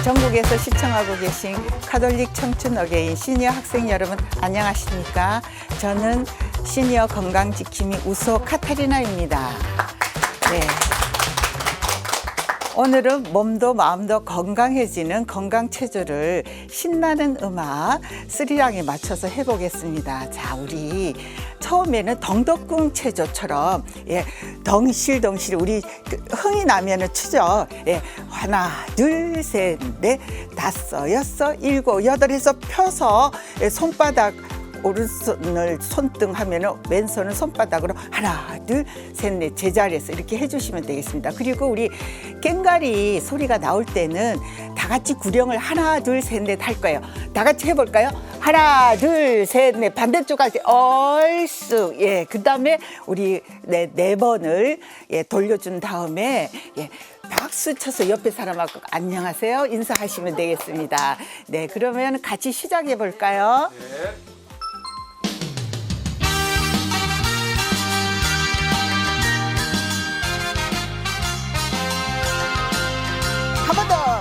전국에서 시청하고 계신 카톨릭 청춘 어게인 시니어 학생 여러분 안녕하십니까? 저는 시니어 건강지킴이 우소 카타리나입니다. 네. 오늘은 몸도 마음도 건강해지는 건강체조를 신나는 음악 스리랑에 맞춰서 해보겠습니다. 자, 우리 처음에는 덩덕궁 체조처럼 덩실덩실 우리 흥이 나면은 추죠. 하나, 둘, 셋, 넷, 다섯, 여섯, 일곱, 여덟 해서 펴서 손바닥 오른손을 손등 하면은 왼손은 손바닥으로 하나, 둘, 셋, 넷 제자리에서 이렇게 해주시면 되겠습니다. 그리고 우리 꽹가리 소리가 나올 때는 다 같이 구령을 하나, 둘, 셋, 넷 할 거예요. 다 같이 해볼까요? 하나, 둘, 셋, 넷 반대쪽 할 때 얼쑤. 그 다음에 우리 네 번을 돌려준 다음에 박수 쳐서 옆에 사람하고 안녕하세요 인사하시면 되겠습니다. 네, 그러면 같이 시작해 볼까요? 네. 한 번 더.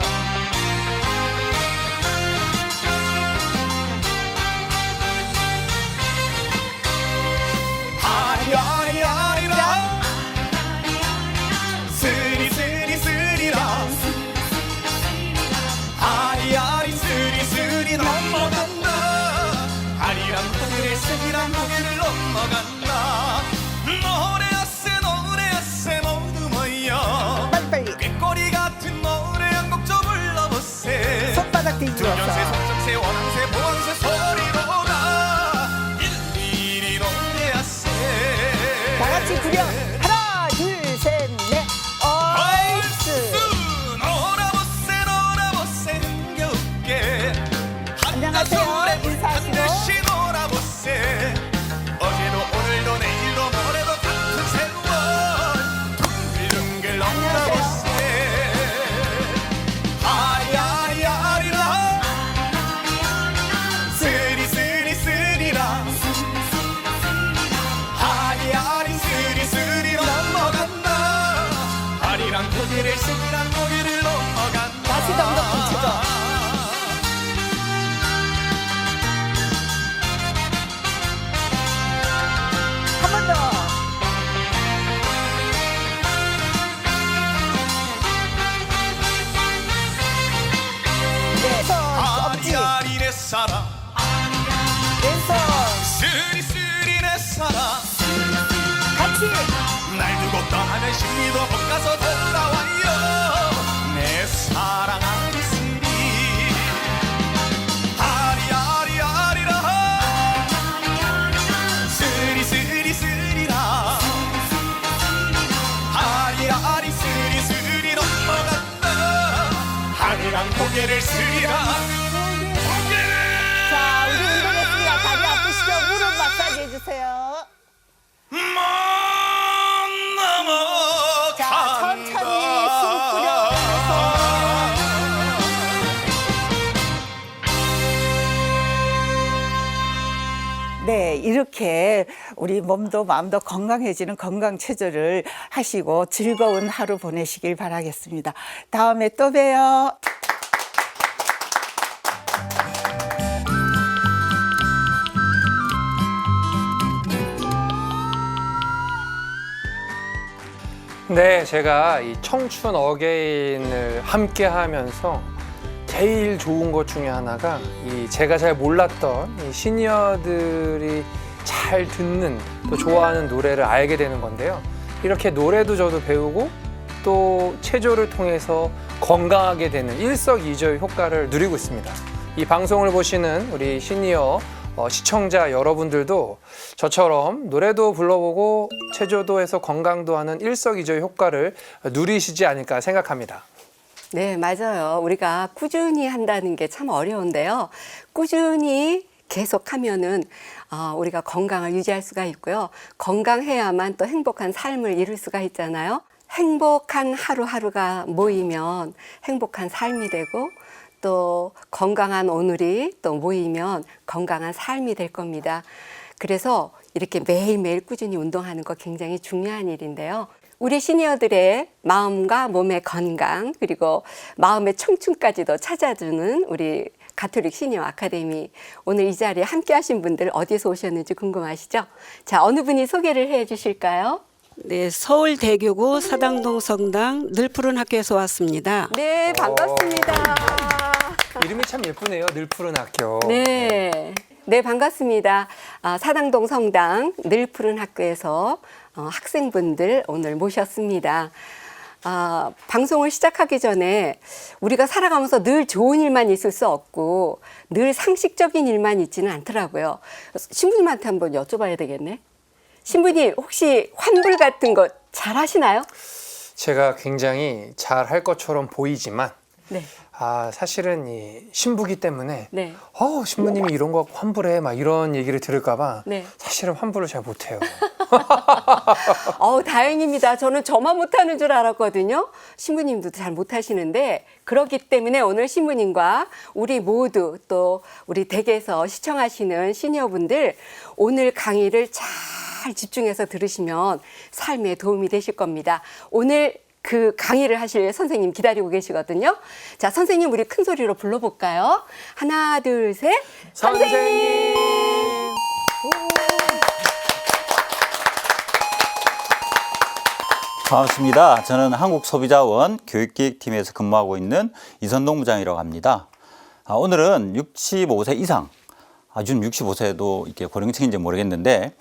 아리아리아리라 스리스리스리라 아리아리 스리스리 넘어간다 아리랑 고개를 스리랑 고개를 넘어간다 노래하세 모두 모여 빨리빨리. 꾀꼬리 같은 노래 한 곡 좀 불러보세 손바닥 뒤집어서. 두년새 성적새 원앙새 보왕새 소리로다 일일이 노래하세 다 같이 구령. 하나, 둘, 셋, 넷. 얼쑤. 놀아보세 흥겨웃게 안녕하세요. 인사하시고. 한대씩 놀아보세 어제도 오늘도 내일도 모레도 같은 세월 둥글둥글 놀아보세 아리아리아리라 스리스리스리라 아리아리 스리스리 넘어간다 아리랑 고개를 스리랑 고개를 넘어간다 다시 덩덕궁 치죠. 한 번 더. 네, 손, 엄지, 아리아리 내 사랑 왼손, 스리스리 내 사랑 같이. 날 두고 떠나면 심리도 못 가서 돌아와요 내 사랑 아리스리 아리아리아리라 스리스리스리라 아리아리 스리스리 넘어간다 아리랑 고개를 스리랑 고개를 자, 우리 운동했습니다. 다리 아프시죠? 무릎 마사지 해주세요. 자, 천천히 숨 뿌려서. 네, 이렇게 우리 몸도 마음도 건강해지는 건강체조를 하시고 즐거운 하루 보내시길 바라겠습니다. 다음에 또 봬요. 네, 제가 이 청춘 어게인을 함께 하면서 제일 좋은 것 중에 하나가 제가 잘 몰랐던 이 시니어들이 잘 듣는 또 좋아하는 노래를 알게 되는 건데요. 이렇게 노래도 저도 배우고 또 체조를 통해서 건강하게 되는 일석이조의 효과를 누리고 있습니다. 이 방송을 보시는 우리 시니어 시청자 여러분들도 저처럼 노래도 불러보고 체조도 해서 건강도 하는 일석이조의 효과를 누리시지 않을까 생각합니다. 네, 맞아요. 우리가 꾸준히 한다는 게 참 어려운데요. 꾸준히 계속하면은 우리가 건강을 유지할 수가 있고요. 건강해야만 또 행복한 삶을 이룰 수가 있잖아요. 행복한 하루하루가 모이면 행복한 삶이 되고 또 건강한 오늘이 또 모이면 건강한 삶이 될 겁니다. 그래서 이렇게 매일매일 꾸준히 운동하는 거 굉장히 중요한 일인데요. 우리 시니어들의 마음과 몸의 건강 그리고 마음의 청춘까지도 찾아주는 우리 가톨릭 시니어 아카데미. 오늘 이 자리에 함께 하신 분들 어디서 오셨는지 궁금하시죠? 자, 어느 분이 소개를 해 주실까요? 네, 서울대교구 사당동 성당 늘푸른 학교에서 왔습니다. 네, 반갑습니다. 이름이 참 예쁘네요. 늘푸른 학교. 네. 네, 반갑습니다. 사당동 성당 늘푸른 학교에서 학생분들 오늘 모셨습니다. 방송을 시작하기 전에 우리가 살아가면서 늘 좋은 일만 있을 수 없고 늘 상식적인 일만 있지는 않더라고요. 신부님한테 한번 여쭤봐야 되겠네. 신부님 혹시 환불 같은 거 잘 하시나요? 제가 굉장히 잘 할 것처럼 보이지만 네. 사실은 이 신부기 때문에 네. 신부님이 이런 거 환불해 막 이런 얘기를 들을까 봐 네. 사실은 환불을 잘 못해요. 다행입니다. 저는 저만 못하는 줄 알았거든요. 신부님도 잘 못하시는데 그렇기 때문에 오늘 신부님과 우리 모두 또 우리 댁에서 시청하시는 시니어분들 오늘 강의를 잘 집중해서 들으시면 삶에 도움이 되실 겁니다. 오늘 그 강의를 하실 선생님 기다리고 계시거든요. 자, 선생님 우리 큰 소리로 불러볼까요? 하나, 둘, 셋. 선생님! 반갑습니다. 저는 한국소비자원 교육기획팀에서 근무하고 있는 이선동 부장이라고 합니다. 오늘은 65세 이상, 요즘 65세도 이렇게 고령층인지 모르겠는데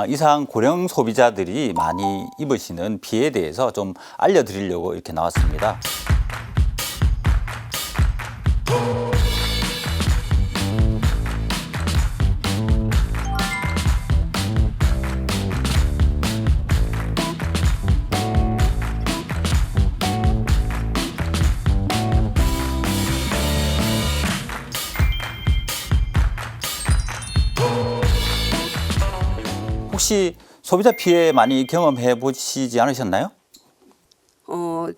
이상 고령 소비자들이 많이 입으시는 비에 대해서 좀 알려드리려고 이렇게 나왔습니다. 혹시 소비자 피해 많이 경험해 보시지 않으셨나요?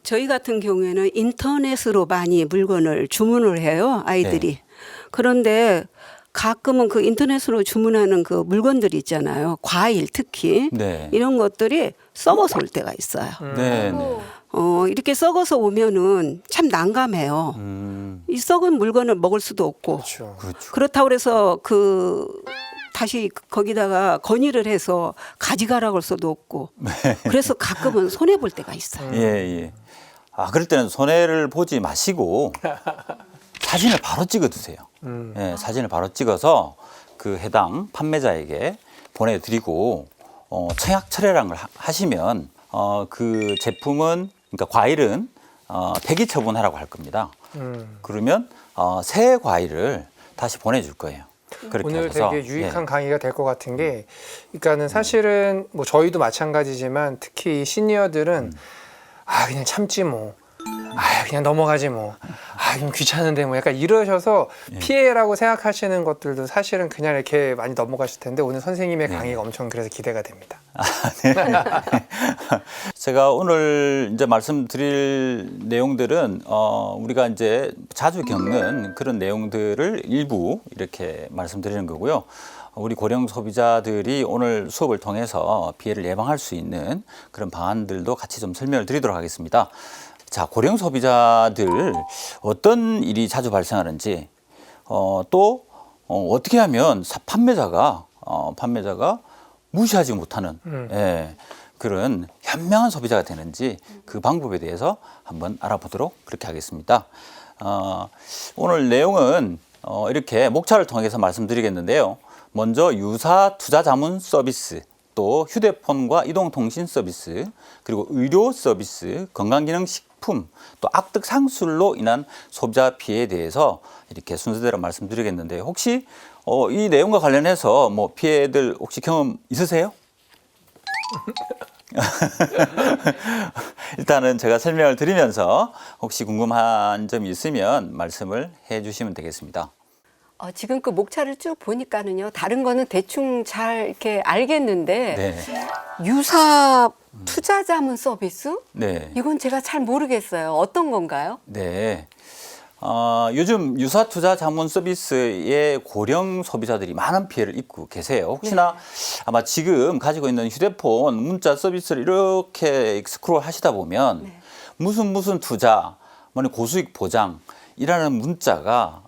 저희 같은 경우에는 인터넷으로 많이 물건을 주문을 해요, 아이들이. 네. 그런데 가끔은 그 인터넷으로 주문하는 그 물건들이 있잖아요. 과일 특히. 네. 이런 것들이 썩어서 올 때가 있어요. 네, 네. 이렇게 썩어서 오면은 참 난감해요. 이 썩은 물건을 먹을 수도 없고. 그렇죠. 그렇죠. 그렇다고 해서 다시 거기다가 건의를 해서 가져가라고 할 수도 없고. 그래서 가끔은 손해 볼 때가 있어요. 예, 예. 그럴 때는 손해를 보지 마시고 사진을 바로 찍어 두세요. 예, 사진을 바로 찍어서 그 해당 판매자에게 보내드리고 청약 철회랑을 하시면 그 제품은 그러니까 과일은 폐기 처분하라고 할 겁니다. 그러면 새 과일을 다시 보내줄 거예요. 그렇게 오늘 하셔서, 되게 유익한 예. 강의가 될 것 같은 게, 그러니까는 사실은 뭐 저희도 마찬가지지만 특히 시니어들은 그냥 참지 뭐, 그냥 넘어가지 뭐, 그냥 귀찮은데 뭐 약간 이러셔서 피해라고 생각하시는 것들도 사실은 그냥 이렇게 많이 넘어가실 텐데 오늘 선생님의 강의가 엄청 그래서 기대가 됩니다. 네. 제가 오늘 이제 말씀드릴 내용들은 우리가 이제 자주 겪는 그런 내용들을 일부 이렇게 말씀드리는 거고요. 우리 고령 소비자들이 오늘 수업을 통해서 피해를 예방할 수 있는 그런 방안들도 같이 좀 설명을 드리도록 하겠습니다. 자, 고령 소비자들 어떤 일이 자주 발생하는지 또 어떻게 하면 판매자가 무시하지 못하는 그런 현명한 소비자가 되는지 그 방법에 대해서 한번 알아보도록 그렇게 하겠습니다. 오늘 내용은 이렇게 목차를 통해서 말씀드리겠는데요. 먼저 유사 투자 자문 서비스, 또 휴대폰과 이동통신 서비스, 그리고 의료 서비스, 건강기능식품, 또 악덕 상술로 인한 소비자 피해에 대해서 이렇게 순서대로 말씀드리겠는데 혹시 이 내용과 관련해서 뭐 피해들 혹시 경험 있으세요? 일단은 제가 설명을 드리면서 혹시 궁금한 점이 있으면 말씀을 해주시면 되겠습니다. 지금 그 목차를 쭉 보니까는요, 다른 거는 대충 잘 이렇게 알겠는데, 네. 유사 투자 자문 서비스? 네. 이건 제가 잘 모르겠어요. 어떤 건가요? 네. 요즘 유사투자 자문 서비스의 고령 소비자들이 많은 피해를 입고 계세요. 혹시나 아마 지금 가지고 있는 휴대폰 문자 서비스를 이렇게 스크롤 하시다 보면 무슨 투자, 고수익 보장 이라는 문자가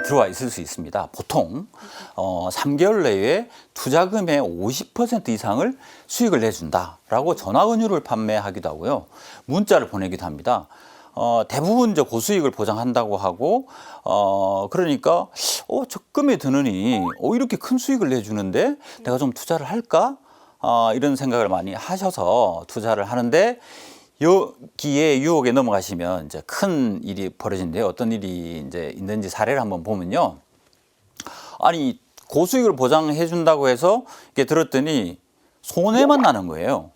들어와 있을 수 있습니다. 보통 3개월 내에 투자금의 50% 이상을 수익을 내준다라고 전화은유를 판매하기도 하고요. 문자를 보내기도 합니다. 대부분 이제 고수익을 보장한다고 하고 그러니까 적금에 드느니 이렇게 큰 수익을 내주는데 내가 좀 투자를 할까? 이런 생각을 많이 하셔서 투자를 하는데 여기에 유혹에 넘어가시면 이제 큰 일이 벌어진대요. 어떤 일이 이제 있는지 사례를 한번 보면요. 아니 고수익을 보장해 준다고 해서 이게 들었더니 손해만 나는 거예요.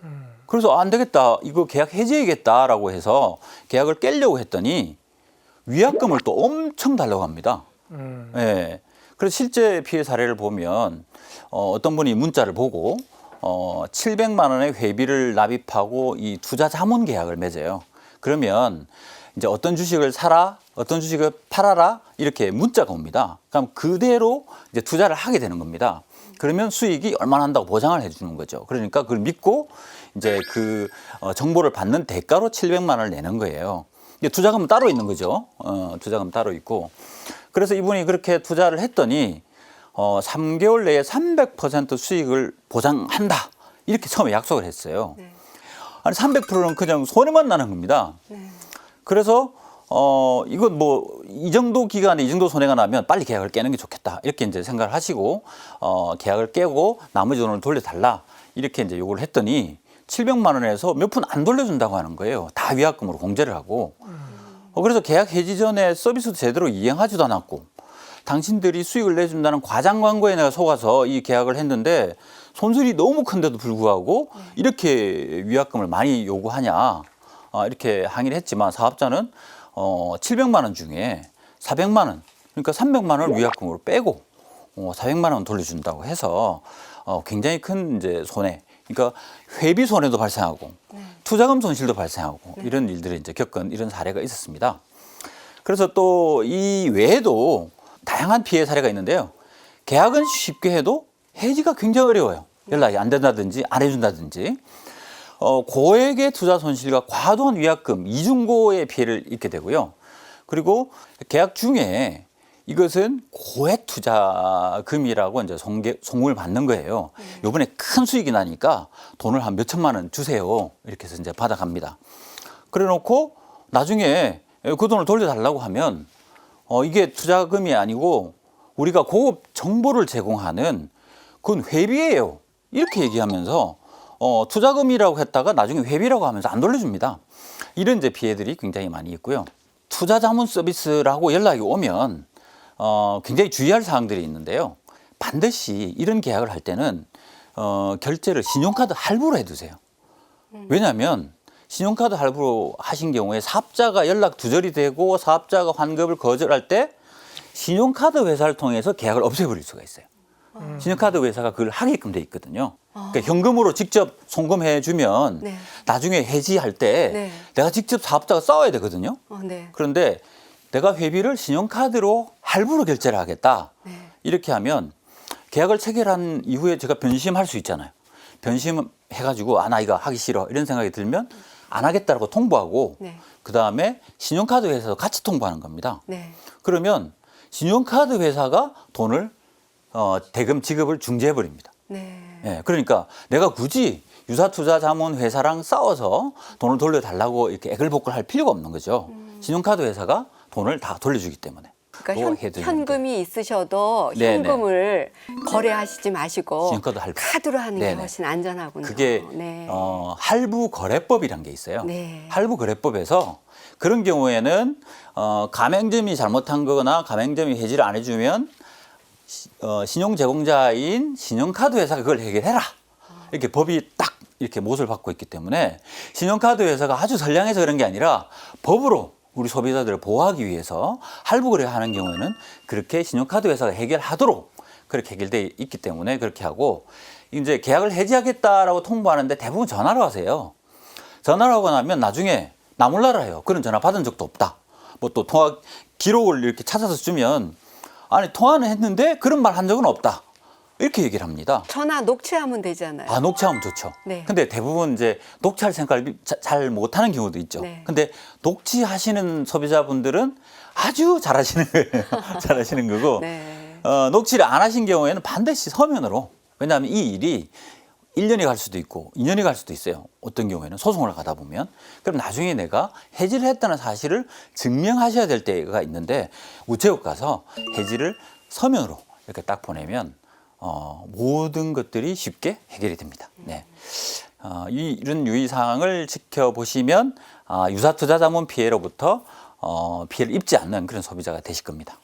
그래서 안 되겠다. 이거 계약 해지해야겠다라고 해서 계약을 깨려고 했더니 위약금을 또 엄청 달라고 합니다. 예. 그래서 실제 피해 사례를 보면 어떤 분이 문자를 보고 700만 원의 회비를 납입하고 이 투자 자문 계약을 맺어요. 그러면 이제 어떤 주식을 사라, 어떤 주식을 팔아라 이렇게 문자가 옵니다. 그럼 그대로 이제 투자를 하게 되는 겁니다. 그러면 수익이 얼마나 한다고 보장을 해주는 거죠. 그러니까 그걸 믿고 이제 그 정보를 받는 대가로 700만 원을 내는 거예요. 이게 투자금은 따로 있는 거죠. 투자금 따로 있고. 그래서 이분이 그렇게 투자를 했더니 3개월 내에 300% 수익을 보장한다. 이렇게 처음에 약속을 했어요. 네. 아니 300%는 그냥 손해만 나는 겁니다. 네. 그래서 이건 뭐 이 정도 기간에 이 정도 손해가 나면 빨리 계약을 깨는 게 좋겠다. 이렇게 이제 생각을 하시고 계약을 깨고 나머지 돈을 돌려달라. 이렇게 이제 요구를 했더니 700만 원에서 몇 푼 안 돌려준다고 하는 거예요. 다 위약금으로 공제를 하고. 그래서 계약 해지 전에 서비스도 제대로 이행하지도 않았고 당신들이 수익을 내준다는 과장 광고에 내가 속아서 이 계약을 했는데 손실이 너무 큰데도 불구하고 이렇게 위약금을 많이 요구하냐 이렇게 항의를 했지만 사업자는 700만 원 중에 400만 원 그러니까 300만 원을 위약금으로 빼고 400만 원 돌려준다고 해서 굉장히 큰 이제 손해 그러니까 회비 손해도 발생하고 투자금 손실도 발생하고 이런 일들을 이제 겪은 이런 사례가 있었습니다. 그래서 또 이 외에도 다양한 피해 사례가 있는데요. 계약은 쉽게 해도 해지가 굉장히 어려워요. 연락이 안 된다든지 안 해준다든지 고액의 투자 손실과 과도한 위약금, 이중고의 피해를 입게 되고요. 그리고 계약 중에 이것은 고액 투자금이라고 이제 송금을 받는 거예요. 이번에 큰 수익이 나니까 돈을 한 몇 천만 원 주세요. 이렇게 해서 이제 받아갑니다. 그래 놓고 나중에 그 돈을 돌려달라고 하면 이게 투자금이 아니고 우리가 고급 정보를 제공하는 그건 회비예요. 이렇게 얘기하면서 투자금이라고 했다가 나중에 회비라고 하면서 안 돌려줍니다. 이런 이제 피해들이 굉장히 많이 있고요. 투자 자문 서비스라고 연락이 오면 굉장히 주의할 사항들이 있는데요. 반드시 이런 계약을 할 때는 결제를 신용카드 할부로 해두세요. 왜냐하면 신용카드 할부로 하신 경우에 사업자가 연락 두절이 되고 사업자가 환급을 거절할 때 신용카드 회사를 통해서 계약을 없애버릴 수가 있어요. 신용카드 회사가 그걸 하게끔 돼 있거든요. 그러니까 현금으로 직접 송금해 주면 네. 나중에 해지할 때 네. 내가 직접 사업자가 싸워야 되거든요. 네. 그런데 내가 회비를 신용카드로 할부로 결제를 하겠다. 네. 이렇게 하면 계약을 체결한 이후에 제가 변심할 수 있잖아요. 변심해가지고 나 이거 하기 싫어 이런 생각이 들면 안 하겠다라고 통보하고 네. 그다음에 신용카드 회사도 같이 통보하는 겁니다. 네. 그러면 신용카드 회사가 돈을 대금 지급을 중지해 버립니다. 네. 예, 그러니까 내가 굳이 유사투자자문 회사랑 싸워서 돈을 돌려달라고 이렇게 애걸복걸할 필요가 없는 거죠. 신용카드 회사가 돈을 다 돌려주기 때문에. 그러니까 해드리는 현금이 있으셔도 네네. 현금을 거래하시지 마시고 신용카드 할부. 카드로 하는 게 네네. 훨씬 안전하군요. 그게 네. 할부 거래법이란 게 있어요. 네. 할부 거래법에서 그런 경우에는 가맹점이 잘못한 거거나 가맹점이 해지를 안 해주면 신용 제공자인 신용카드 회사가 그걸 해결해라. 이렇게 법이 딱 이렇게 못을 받고 있기 때문에 신용카드 회사가 아주 선량해서 그런 게 아니라 법으로 우리 소비자들을 보호하기 위해서 할부 거래하는 경우에는 그렇게 신용카드 회사가 해결하도록 그렇게 해결돼 있기 때문에 그렇게 하고 이제 계약을 해지하겠다라고 통보하는데 대부분 전화로 하세요. 전화로 하고 나면 나중에 나 몰라라요. 그런 전화 받은 적도 없다. 뭐 또 통화 기록을 이렇게 찾아서 주면 아니 통화는 했는데 그런 말 한 적은 없다. 이렇게 얘기를 합니다. 전화 녹취하면 되잖아요. 아, 녹취하면 좋죠. 네. 근데 대부분 이제 녹취할 생각을 잘 못하는 경우도 있죠. 네. 근데 녹취하시는 소비자분들은 아주 잘하시는 거예요. 잘하시는 거고, 네. 녹취를 안 하신 경우에는 반드시 서면으로. 왜냐하면 이 일이 1년이 갈 수도 있고 2년이 갈 수도 있어요. 어떤 경우에는 소송을 가다 보면. 그럼 나중에 내가 해지를 했다는 사실을 증명하셔야 될 때가 있는데 우체국 가서 해지를 서면으로 이렇게 딱 보내면 모든 것들이 쉽게 해결이 됩니다. 네. 이런 유의사항을 지켜보시면 유사투자자문 피해로부터 피해를 입지 않는 그런 소비자가 되실 겁니다.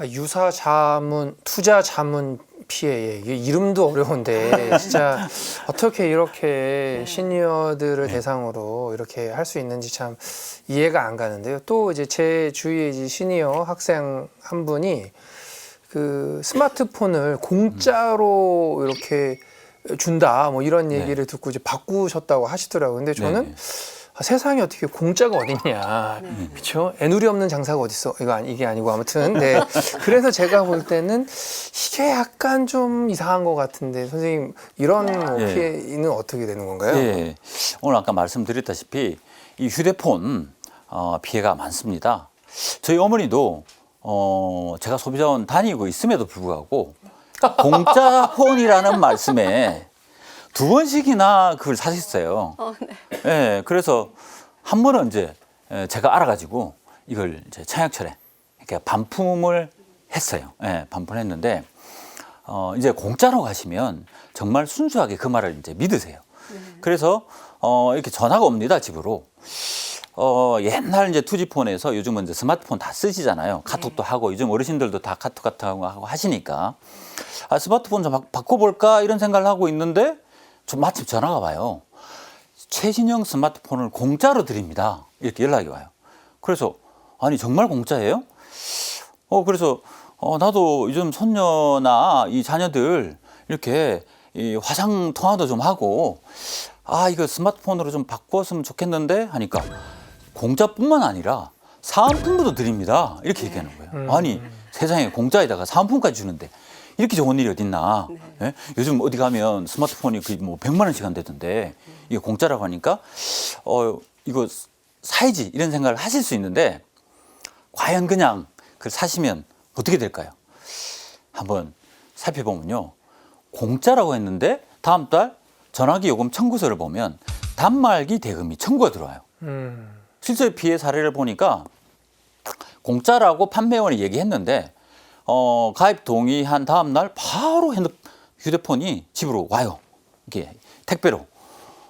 유사 자문, 투자 자문 피해, 이게 이름도 어려운데 진짜 어떻게 이렇게 시니어들을 대상으로 이렇게 할 수 있는지 참 이해가 안 가는데요. 또 이제 제 주위에 이제 시니어 학생 한 분이 그 스마트폰을 공짜로 이렇게 준다 뭐 이런 얘기를 듣고 이제 바꾸셨다고 하시더라고요. 근데 저는 네네. 세상에 어떻게 공짜가 어딨냐, 그렇죠? 애누리 없는 장사가 어딨어? 이게 아니고 아무튼 네. 그래서 제가 볼 때는 이게 약간 좀 이상한 것 같은데 선생님 이런 뭐 예. 피해는 어떻게 되는 건가요? 예. 오늘 아까 말씀드렸다시피 이 휴대폰 피해가 많습니다. 저희 어머니도 제가 소비자원 다니고 있음에도 불구하고 공짜 폰이라는 말씀에 2번씩이나 그걸 사셨어요. 네. 예, 그래서 한 번은 이제 제가 알아가지고 이걸 이제 청약철에 이렇게 반품을 했어요. 예, 반품을 했는데 이제 공짜로 가시면 정말 순수하게 그 말을 이제 믿으세요. 그래서 이렇게 전화가 옵니다, 집으로. 옛날 이제 투지폰에서 요즘은 이제 스마트폰 다 쓰시잖아요. 카톡도 하고 요즘 어르신들도 다 카톡 같은 거 하고 하시니까 스마트폰 좀 바꿔볼까 이런 생각을 하고 있는데 좀 마침 전화가 와요. 최신형 스마트폰을 공짜로 드립니다. 이렇게 연락이 와요. 그래서 아니 정말 공짜예요? 그래서 나도 요즘 손녀나 이 자녀들 이렇게 이 화상 통화도 좀 하고 이거 스마트폰으로 좀 바꿨으면 좋겠는데 하니까 공짜뿐만 아니라 사은품도 드립니다. 이렇게 얘기하는 거예요. 아니 세상에 공짜에다가 사은품까지 주는데 이렇게 좋은 일이 어딨나. 예? 요즘 어디 가면 스마트폰이 뭐 100만 원씩 한다던데 이게 공짜라고 하니까 이거 사야지 이런 생각을 하실 수 있는데 과연 그냥 그걸 사시면 어떻게 될까요? 한번 살펴보면요. 공짜라고 했는데 다음 달 전화기 요금 청구서를 보면 단말기 대금이 청구가 들어와요. 실제 피해 사례를 보니까 공짜라고 판매원이 얘기했는데 가입 동의한 다음 날 바로 휴대폰이 집으로 와요. 이게 택배로.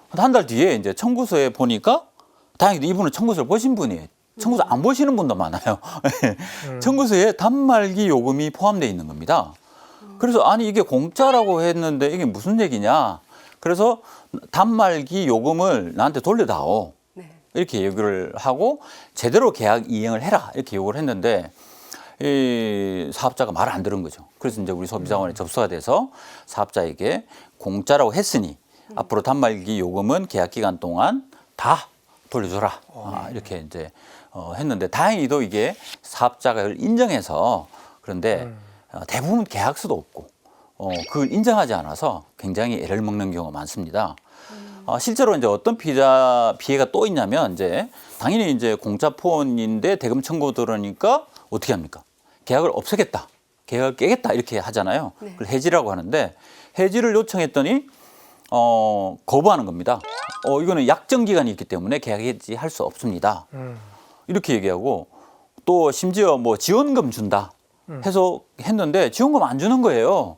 한 달 뒤에 이제 청구서에 보니까 다행히도 이분은 청구서를 보신 분이에요. 청구서 안 보시는 분도 많아요. 청구서에 단말기 요금이 포함되어 있는 겁니다. 그래서 아니 이게 공짜라고 했는데 이게 무슨 얘기냐. 그래서 단말기 요금을 나한테 돌려다오. 네. 이렇게 얘기를 하고 제대로 계약 이행을 해라. 이렇게 요구를 했는데 이 사업자가 말을 안 들은 거죠. 그래서 이제 우리 소비자원에 접수가 돼서 사업자에게 공짜라고 했으니 앞으로 단말기 요금은 계약 기간 동안 다 돌려줘라. 이렇게 이제 했는데 다행히도 이게 사업자가 이걸 인정해서 그런데 대부분 계약서도 없고 그걸 인정하지 않아서 굉장히 애를 먹는 경우가 많습니다. 실제로 이제 어떤 피해가 또 있냐면 이제 당연히 이제 공짜 폰인데 대금 청구 들어오니까 어떻게 합니까? 계약을 없애겠다, 계약을 깨겠다 이렇게 하잖아요. 네. 그걸 해지라고 하는데 해지를 요청했더니 거부하는 겁니다. 이거는 약정 기간이 있기 때문에 계약 해지할 수 없습니다. 이렇게 얘기하고 또 심지어 뭐 지원금 준다 해서 했는데 지원금 안 주는 거예요.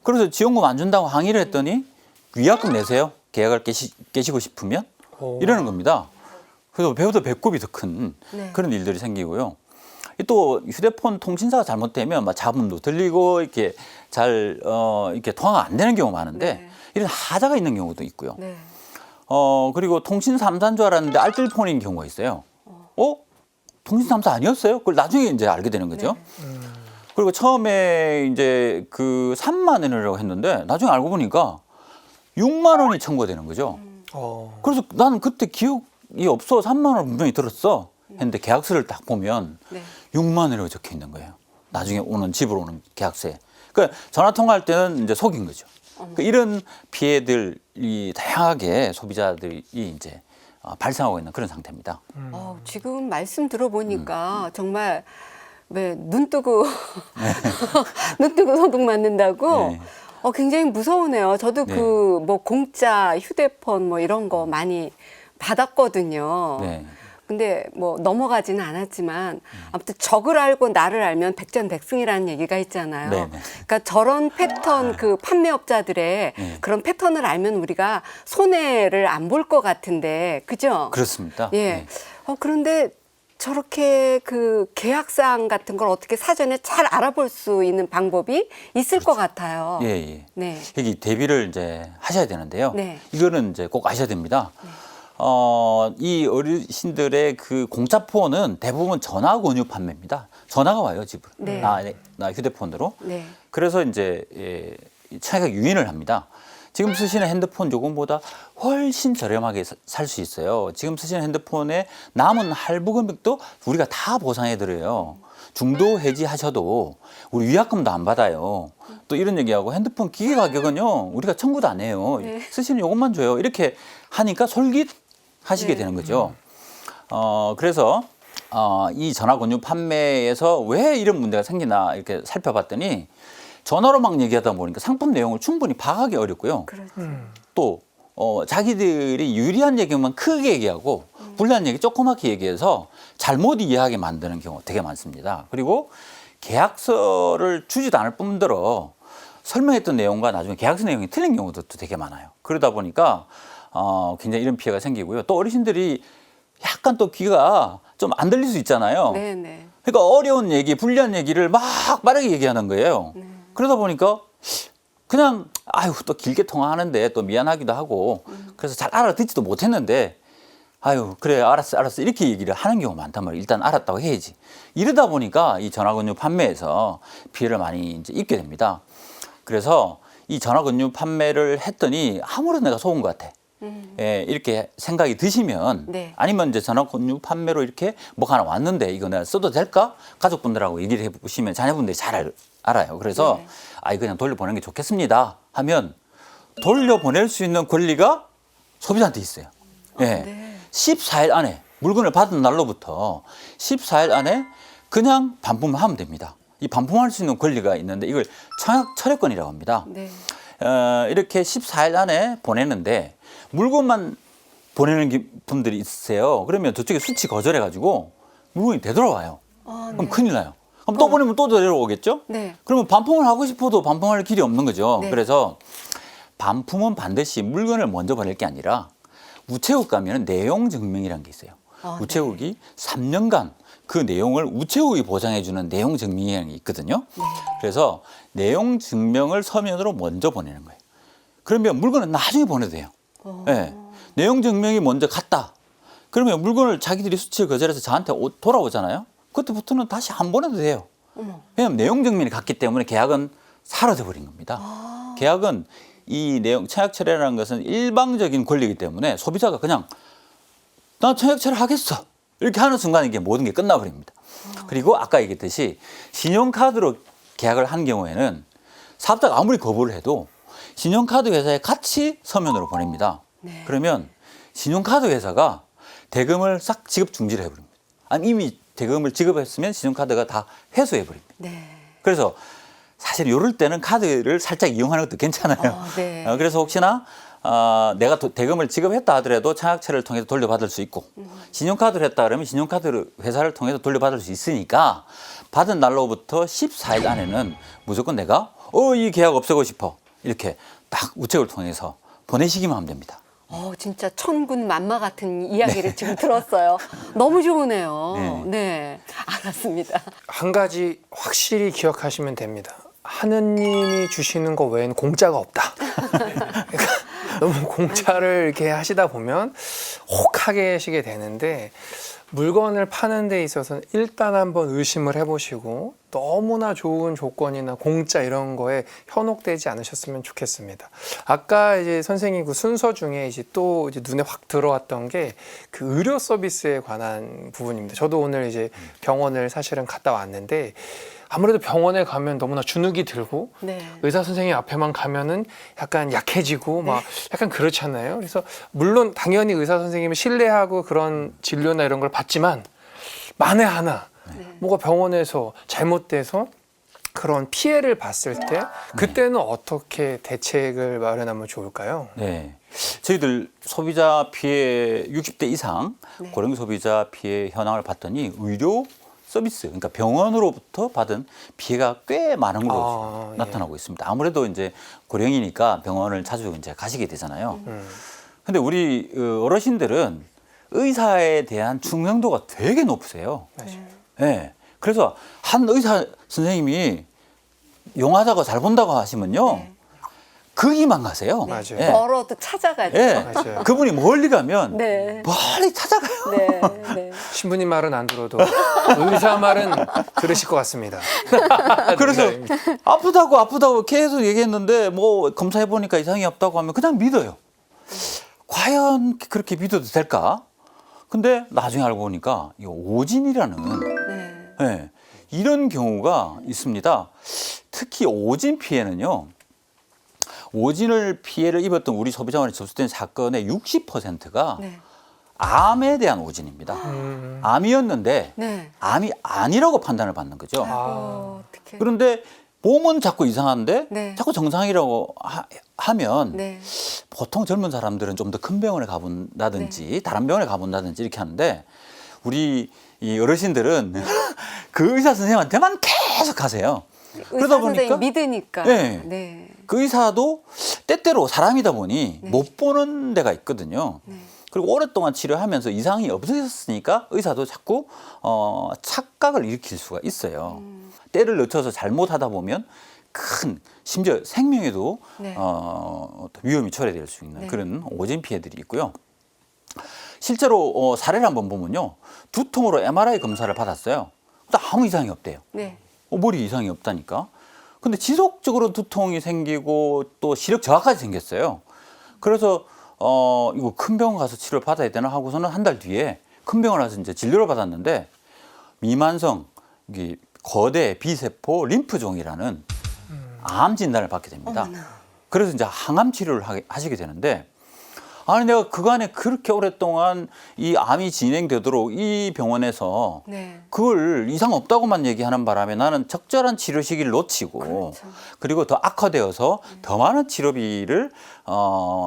그래서 지원금 안 준다고 항의를 했더니 위약금 내세요. 계약을 깨시고 싶으면 이러는 겁니다. 그래서 배보다 배꼽이 더 큰 네. 그런 일들이 생기고요. 또 휴대폰 통신사가 잘못되면 막 자문도 들리고 이렇게 잘 이렇게 통화가 안 되는 경우가 많은데 네. 이런 하자가 있는 경우도 있고요. 네. 그리고 통신 3사인 줄 알았는데 알뜰폰인 경우가 있어요. 통신 3사 아니었어요? 그걸 나중에 이제 알게 되는 거죠. 그리고 처음에 이제 그 3만 원이라고 했는데 나중에 알고 보니까 6만 원이 청구가 되는 거죠. 그래서 나는 그때 기억이 없어. 3만 원 분명히 들었어. 했는데 계약서를 딱 보면 네. 6만 원이라고 적혀 있는 거예요. 나중에 오는 집으로 오는 계약서에. 그러니까 전화 통화할 때는 이제 속인 거죠. 그러니까 이런 피해들이 다양하게 소비자들이 이제 발생하고 있는 그런 상태입니다. 지금 말씀 들어보니까 정말 왜 눈 뜨고 눈 뜨고 소독 맞는다고 네. 굉장히 무서우네요. 저도 네. 그 뭐 공짜 휴대폰 뭐 이런 거 많이 받았거든요. 네. 근데 뭐 넘어가지는 않았지만 아무튼 적을 알고 나를 알면 백전백승이라는 얘기가 있잖아요. 네네. 그러니까 저런 패턴 그 판매업자들의 네. 그런 패턴을 알면 우리가 손해를 안 볼 것 같은데 그죠? 그렇습니다. 예. 네. 그런데 저렇게 그 계약사항 같은 걸 어떻게 사전에 잘 알아볼 수 있는 방법이 있을 것 같아요. 예, 예. 네. 여기 대비를 이제 하셔야 되는데요. 네. 이거는 이제 꼭 아셔야 됩니다. 이 어르신들의 그 공짜폰은 대부분 전화 권유 판매입니다. 전화가 와요, 집으로. 네. 나 휴대폰으로. 네. 그래서 이제 차액 유인을 합니다. 지금 쓰시는 핸드폰 요금보다 훨씬 저렴하게 살 수 있어요. 지금 쓰시는 핸드폰의 남은 할부 금액도 우리가 다 보상해 드려요. 중도 해지하셔도 우리 위약금도 안 받아요. 또 이런 얘기하고 핸드폰 기계 가격은요 우리가 청구도 안 해요. 쓰시는 요금만 줘요. 이렇게 하니까 솔깃하시게 되는 거죠. 그래서 이 전화 권유 판매에서 왜 이런 문제가 생기나 이렇게 살펴봤더니 전화로 막 얘기하다 보니까 상품 내용을 충분히 파악하기 어렵고요. 그렇죠. 또 자기들이 유리한 얘기만 크게 얘기하고 불리한 얘기 조그맣게 얘기해서 잘못 이해하게 만드는 경우 되게 많습니다. 그리고 계약서를 주지도 않을 뿐더러 설명했던 내용과 나중에 계약서 내용이 틀린 경우도 또 되게 많아요. 그러다 보니까 굉장히 이런 피해가 생기고요. 또 어르신들이 약간 또 귀가 좀 안 들릴 수 있잖아요. 네네. 그러니까 어려운 얘기, 불리한 얘기를 막 빠르게 얘기하는 거예요. 그러다 보니까 그냥 아유 또 길게 통화하는데 또 미안하기도 하고 그래서 잘 알아듣지도 못했는데 아유 그래 알았어 이렇게 얘기를 하는 경우가 많단 말이에요. 일단 알았다고 해야지. 이러다 보니까 이 전화권유 판매에서 피해를 많이 이제 입게 됩니다. 그래서 이 전화권유 판매를 했더니 아무래도 내가 속은 것 같아. 예, 이렇게 생각이 드시면 네. 아니면 이제 전화권유 판매로 이렇게 뭐가 하나 왔는데 이거 내가 써도 될까? 가족분들하고 얘기를 해보시면 자녀분들이 잘 알아요. 그래서 네. 아이 그냥 돌려보내는 게 좋겠습니다 하면 돌려보낼 수 있는 권리가 소비자한테 있어요. 예. 네. 14일 안에 물건을 받은 날로부터 14일 안에 그냥 반품을 하면 됩니다. 이 반품할 수 있는 권리가 있는데 이걸 청약 철회권이라고 합니다. 네. 이렇게 14일 안에 보내는데 물건만 보내는 분들이 있으세요. 그러면 저쪽에 수치 거절해가지고 물건이 되돌아와요. 그럼 큰일 나요. 그럼 또 보내면 또 되돌아오겠죠? 네. 그러면 반품을 하고 싶어도 반품할 길이 없는 거죠. 네. 그래서 반품은 반드시 물건을 먼저 보낼 게 아니라 우체국 가면 내용 증명이라는 게 있어요. 우체국이 3년간 그 내용을 우체국이 보장해주는 내용 증명이라는 게 있거든요. 그래서 내용 증명을 서면으로 먼저 보내는 거예요. 그러면 물건은 나중에 보내도 돼요. 네. 내용 증명이 먼저 갔다. 그러면 물건을 자기들이 수치를 거절해서 저한테 돌아오잖아요. 그때부터는 다시 안 보내도 돼요. 왜냐하면 내용 증명이 갔기 때문에 계약은 사라져 버린 겁니다. 계약은 이 내용 청약 철회라는 것은 일방적인 권리이기 때문에 소비자가 그냥 나 청약 철회 하겠어 이렇게 하는 순간 이게 모든 게 끝나버립니다. 그리고 아까 얘기했듯이 신용카드로 계약을 한 경우에는 사업자가 아무리 거부를 해도 신용카드 회사에 같이 서면으로 보냅니다. 그러면 신용카드 회사가 대금을 싹 지급 중지를 해버립니다. 아니 이미 대금을 지급했으면 신용카드가 다 회수해버립니다. 네. 그래서 사실 이럴 때는 카드를 살짝 이용하는 것도 괜찮아요. 네. 그래서 혹시나 내가 대금을 지급했다 하더라도 청약철을 통해서 돌려받을 수 있고 신용카드를 했다 그러면 신용카드 회사를 통해서 돌려받을 수 있으니까 받은 날로부터 14일 안에는 무조건 내가 이 계약 없애고 싶어 이렇게 딱 우체국을 통해서 보내시기만 하면 됩니다. 진짜 천군 만마 같은 이야기를 지금 들었어요. 너무 좋으네요. 네. 알았습니다. 한 가지 확실히 기억하시면 됩니다. 하느님이 주시는 거 외에는 공짜가 없다. 그러니까 너무 공짜를 이렇게 하시다 보면 혹하게 하시게 되는데 물건을 파는 데 있어서는 일단 한번 의심을 해보시고 너무나 좋은 조건이나 공짜 이런 거에 현혹되지 않으셨으면 좋겠습니다. 아까 이제 선생님 그 순서 중에 이제 또 이제 눈에 확 들어왔던 게 그 의료 서비스에 관한 부분입니다. 저도 오늘 이제 병원을 사실은 갔다 왔는데 아무래도 병원에 가면 너무나 주눅이 들고 네. 의사 선생님 앞에만 가면은 약간 약해지고 막 약간 그렇잖아요. 그래서 물론 당연히 의사 선생님을 신뢰하고 그런 진료나 이런 걸 받지만 만에 하나 뭐가 병원에서 잘못돼서 그런 피해를 봤을 때 그때는 어떻게 대책을 마련하면 좋을까요? 네. 저희들 소비자 피해 60대 이상 네. 고령 소비자 피해 현황을 봤더니 의료 서비스, 그러니까 병원으로부터 받은 피해가 꽤 많은 걸로 예. 나타나고 있습니다. 아무래도 이제 고령이니까 병원을 자주 이제 가시게 되잖아요. 근데 우리 어르신들은 의사에 대한 중요도가 되게 높으세요. 맞아요. 네. 그래서 한 의사 선생님이 용하다고 잘 본다고 하시면요. 거기만 가세요. 맞아요. 예. 멀어도 찾아가죠. 예. 맞아요. 그분이 멀리 가면 네. 멀리 찾아가요. 네. 네. 신부님 말은 안 들어도 의사 말은 들으실 것 같습니다. 그래서 농담입니다. 아프다고 계속 얘기했는데 뭐 검사해 보니까 이상이 없다고 하면 그냥 믿어요. 과연 그렇게 믿어도 될까? 근데 나중에 알고 보니까 이 오진이라는 네. 예, 이런 경우가 있습니다. 특히 오진 피해는요. 오진을 피해를 입었던 우리 소비자원에 접수된 사건의 60%가 네. 암에 대한 오진입니다. 암이었는데 네. 암이 아니라고 판단을 받는 거죠. 어떻게? 그런데 몸은 자꾸 이상한데 네. 자꾸 정상이라고 하면 네. 보통 젊은 사람들은 좀 더 큰 병원에 가본다든지 다른 병원에 가본다든지 이렇게 하는데 우리 이 어르신들은 그 의사 선생님한테만 계속 가세요. 의사 선생님 믿으니까. 네. 네. 그 의사도 때때로 사람이다 보니 못 보는 데가 있거든요. 네. 그리고 오랫동안 치료하면서 이상이 없어졌으니까 의사도 자꾸 착각을 일으킬 수가 있어요. 때를 늦춰서 잘못하다 보면 큰 심지어 생명에도 네. 위험이 초래될 수 있는 네. 그런 오진 피해들이 있고요. 실제로 사례를 한번 보면요. 두통으로 MRI 검사를 받았어요. 또 아무 이상이 없대요. 네. 머리 이상이 없다니까. 근데 지속적으로 두통이 생기고 또 시력 저하까지 생겼어요. 그래서 이거 큰 병원 가서 치료를 받아야 되나 하고서는 한 달 뒤에 큰 병원 가서 이제 진료를 받았는데 미만성 이게 거대 비세포 림프종이라는 암 진단을 받게 됩니다. 그래서 이제 항암 치료를 하시게 되는데 아니 내가 그간에 그렇게 오랫동안 이 암이 진행되도록 이 병원에서 네. 그걸 이상 없다고만 얘기하는 바람에 나는 적절한 치료 시기를 놓치고 그렇죠. 그리고 더 악화되어서 더 많은 치료비를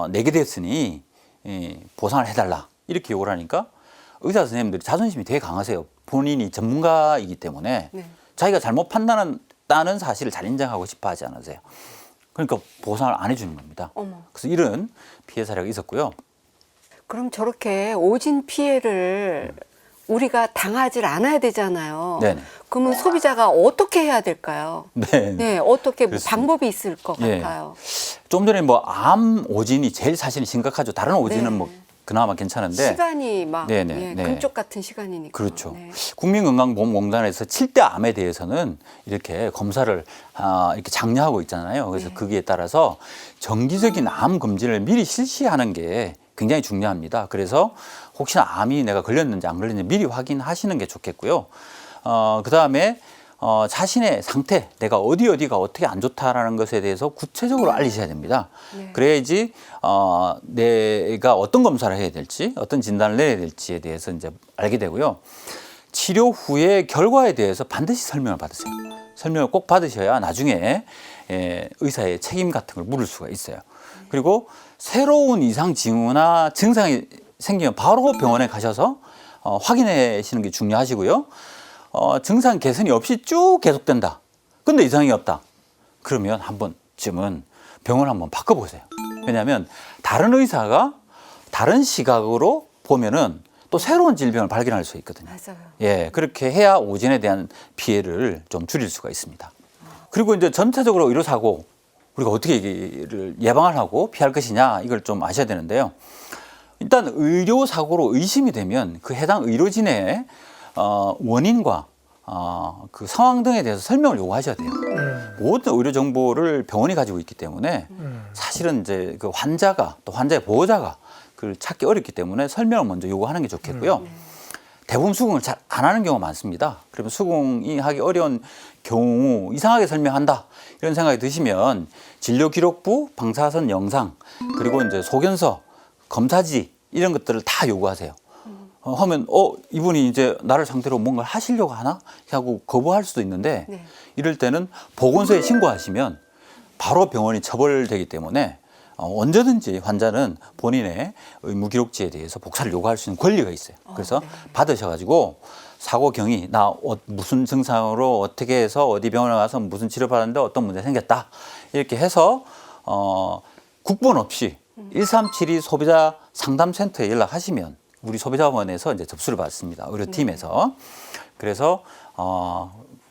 내게 됐으니 보상을 해달라 이렇게 요구를 하니까 의사 선생님들이 자존심이 되게 강하세요. 본인이 전문가이기 때문에 네. 자기가 잘못 판단했다는 사실을 잘 인정하고 싶어 하지 않으세요. 그러니까 보상을 안 해주는 겁니다. 어머. 그래서 이런 피해 사례가 있었고요. 그럼 저렇게 오진 피해를 우리가 당하지 않아야 되잖아요. 네네. 그러면 소비자가 어떻게 해야 될까요? 네. 네, 어떻게 뭐 그렇습니다. 방법이 있을 것 예. 같아요. 좀 전에 뭐 암 오진이 제일 사실은 심각하죠. 다른 오진은 네. 뭐 그나마 괜찮은데. 시간이 막 네네, 예, 네. 금쪽 같은 시간이니까. 그렇죠. 네. 국민건강보험공단에서 7대 암에 대해서는 이렇게 검사를 이렇게 장려하고 있잖아요. 그래서 네. 거기에 따라서 정기적인 암 검진을 미리 실시하는 게 굉장히 중요합니다. 그래서 혹시나 암이 내가 걸렸는지 안 걸렸는지 미리 확인하시는 게 좋겠고요. 그다음에 자신의 상태, 내가 어디가 어떻게 안 좋다라는 것에 대해서 구체적으로 알리셔야 됩니다. 네. 그래야지 내가 어떤 검사를 해야 될지, 어떤 진단을 내려야 될지에 대해서 이제 알게 되고요. 치료 후의 결과에 대해서 반드시 설명을 받으세요. 설명을 꼭 받으셔야 나중에 의사의 책임 같은 걸 물을 수가 있어요. 그리고 새로운 이상 징후나 증상이 생기면 바로 병원에 가셔서 확인하시는 게 중요하시고요. 증상 개선이 없이 쭉 계속된다. 근데 이상이 없다. 그러면 한 번쯤은 병원을 한번 바꿔보세요. 왜냐하면 다른 의사가 다른 시각으로 보면은 또 새로운 질병을 발견할 수 있거든요. 맞아요. 예, 그렇게 해야 오진에 대한 피해를 좀 줄일 수가 있습니다. 그리고 이제 전체적으로 의료사고 우리가 어떻게 이를 예방을 하고 피할 것이냐 이걸 좀 아셔야 되는데요. 일단 의료사고로 의심이 되면 그 해당 의료진의 원인과 그 상황 등에 대해서 설명을 요구하셔야 돼요. 모든 의료 정보를 병원이 가지고 있기 때문에 사실은 이제 그 환자가 또 환자의 보호자가 그걸 찾기 어렵기 때문에 설명을 먼저 요구하는 게 좋겠고요. 대부분 수긍을 잘 안 하는 경우가 많습니다. 그러면 수긍이 하기 어려운 경우 이상하게 설명한다 이런 생각이 드시면 진료기록부, 방사선 영상 그리고 이제 소견서, 검사지 이런 것들을 다 요구하세요. 하면 이분이 이제 나를 상대로 뭔가를 하시려고 하나 하고 거부할 수도 있는데 네. 이럴 때는 보건소에 신고하시면 바로 병원이 처벌되기 때문에 언제든지 환자는 본인의 의무기록지에 대해서 복사를 요구할 수 있는 권리가 있어요. 그래서 네. 받으셔가지고 사고 경위, 나 무슨 증상으로 어떻게 해서 어디 병원에 가서 무슨 치료받았는데 어떤 문제 생겼다 이렇게 해서 국번 없이 1372 소비자 상담센터에 연락하시면 우리 소비자원에서 이제 접수를 받습니다. 의료팀에서. 그래서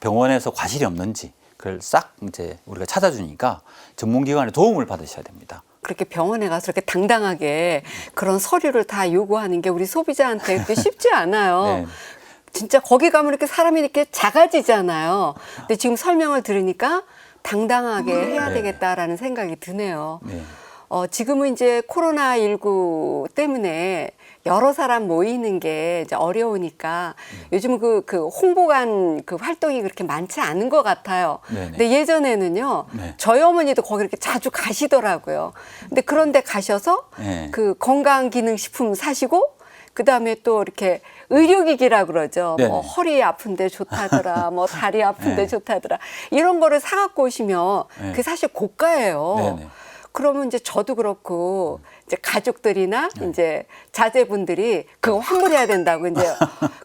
병원에서 과실이 없는지 그걸 싹 이제 우리가 찾아주니까 전문기관의 도움을 받으셔야 됩니다. 그렇게 병원에 가서 이렇게 당당하게 그런 서류를 다 요구하는 게 우리 소비자한테 그렇게 쉽지 않아요. 네. 진짜 거기 가면 이렇게 사람이 이렇게 작아지잖아요. 근데 지금 설명을 들으니까 당당하게 해야 네. 되겠다라는 생각이 드네요. 네. 지금은 이제 코로나19 때문에 여러 사람 모이는 게 이제 어려우니까 요즘은 그 홍보관 그 활동이 그렇게 많지 않은 것 같아요. 네네. 근데 예전에는요, 네. 저희 어머니도 거기 이렇게 자주 가시더라고요. 근데 그런데 가셔서 네. 그 건강기능식품 사시고 그 다음에 또 이렇게 의료기기라 그러죠. 네네. 뭐 허리 아픈데 좋다더라, 뭐 다리 아픈데 네. 좋다더라. 이런 거를 사갖고 오시면 네. 그게 사실 고가예요. 네네. 그러면 이제 저도 그렇고 이제 가족들이나 이제 자제분들이 그거 환불해야 된다고 이제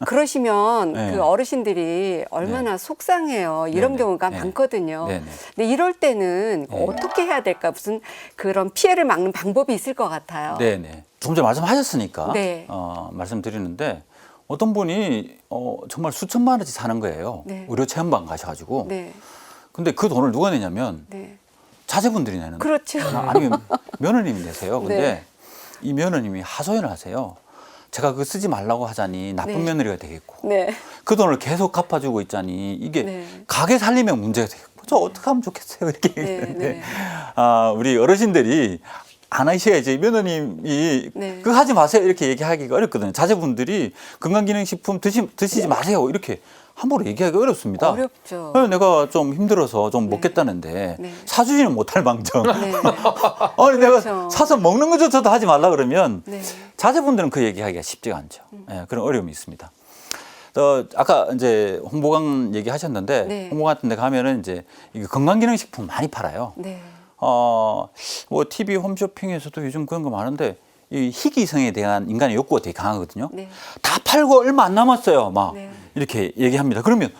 그러시면 네. 그 어르신들이 얼마나 속상해요. 이런 네네. 경우가 네. 많거든요. 네네. 근데 이럴 때는 네. 어떻게 해야 될까? 무슨 그런 피해를 막는 방법이 있을 것 같아요. 네네. 조금 전에 말씀하셨으니까 네. 말씀드리는데 어떤 분이 정말 수천만 원치 사는 거예요. 네. 의료 체험관 가셔가지고. 네. 근데 그 돈을 누가 내냐면 네. 자제분들이 내는 그렇죠. 아니면 며느님이 내세요. 근데 네. 이 며느님이 하소연을 하세요. 제가 그거 쓰지 말라고 하자니 나쁜 네. 며느리가 되겠고 네. 그 돈을 계속 갚아주고 있자니 이게 네. 가게 살리면 문제가 되겠고 저 어떻게 하면 좋겠어요 이렇게 네, 얘기했는데 네. 우리 어르신들이 안 하셔야지 며느님이 네. 그거 하지 마세요 이렇게 얘기하기가 어렵거든요. 자제분들이 건강기능식품 드시지 마세요 이렇게 함부로 얘기하기 어렵습니다. 어렵죠. 내가 좀 힘들어서 좀 먹겠다는데 네. 사주지는 못할 망정. 네. 아니 내가 그렇죠. 사서 먹는 것조차도 하지 말라 그러면 네. 자제분들은 그 얘기하기가 쉽지가 않죠. 예, 그런 어려움이 있습니다. 아까 이제 홍보관 얘기하셨는데 네. 홍보관 같은 데 가면은 이제 이게 건강기능식품 많이 팔아요. 네. 뭐 TV 홈쇼핑에서도 요즘 그런 거 많은데 이 희귀성에 대한 인간의 욕구가 되게 강하거든요. 네. 다 팔고 얼마 안 남았어요. 막 네. 이렇게 얘기합니다. 그러면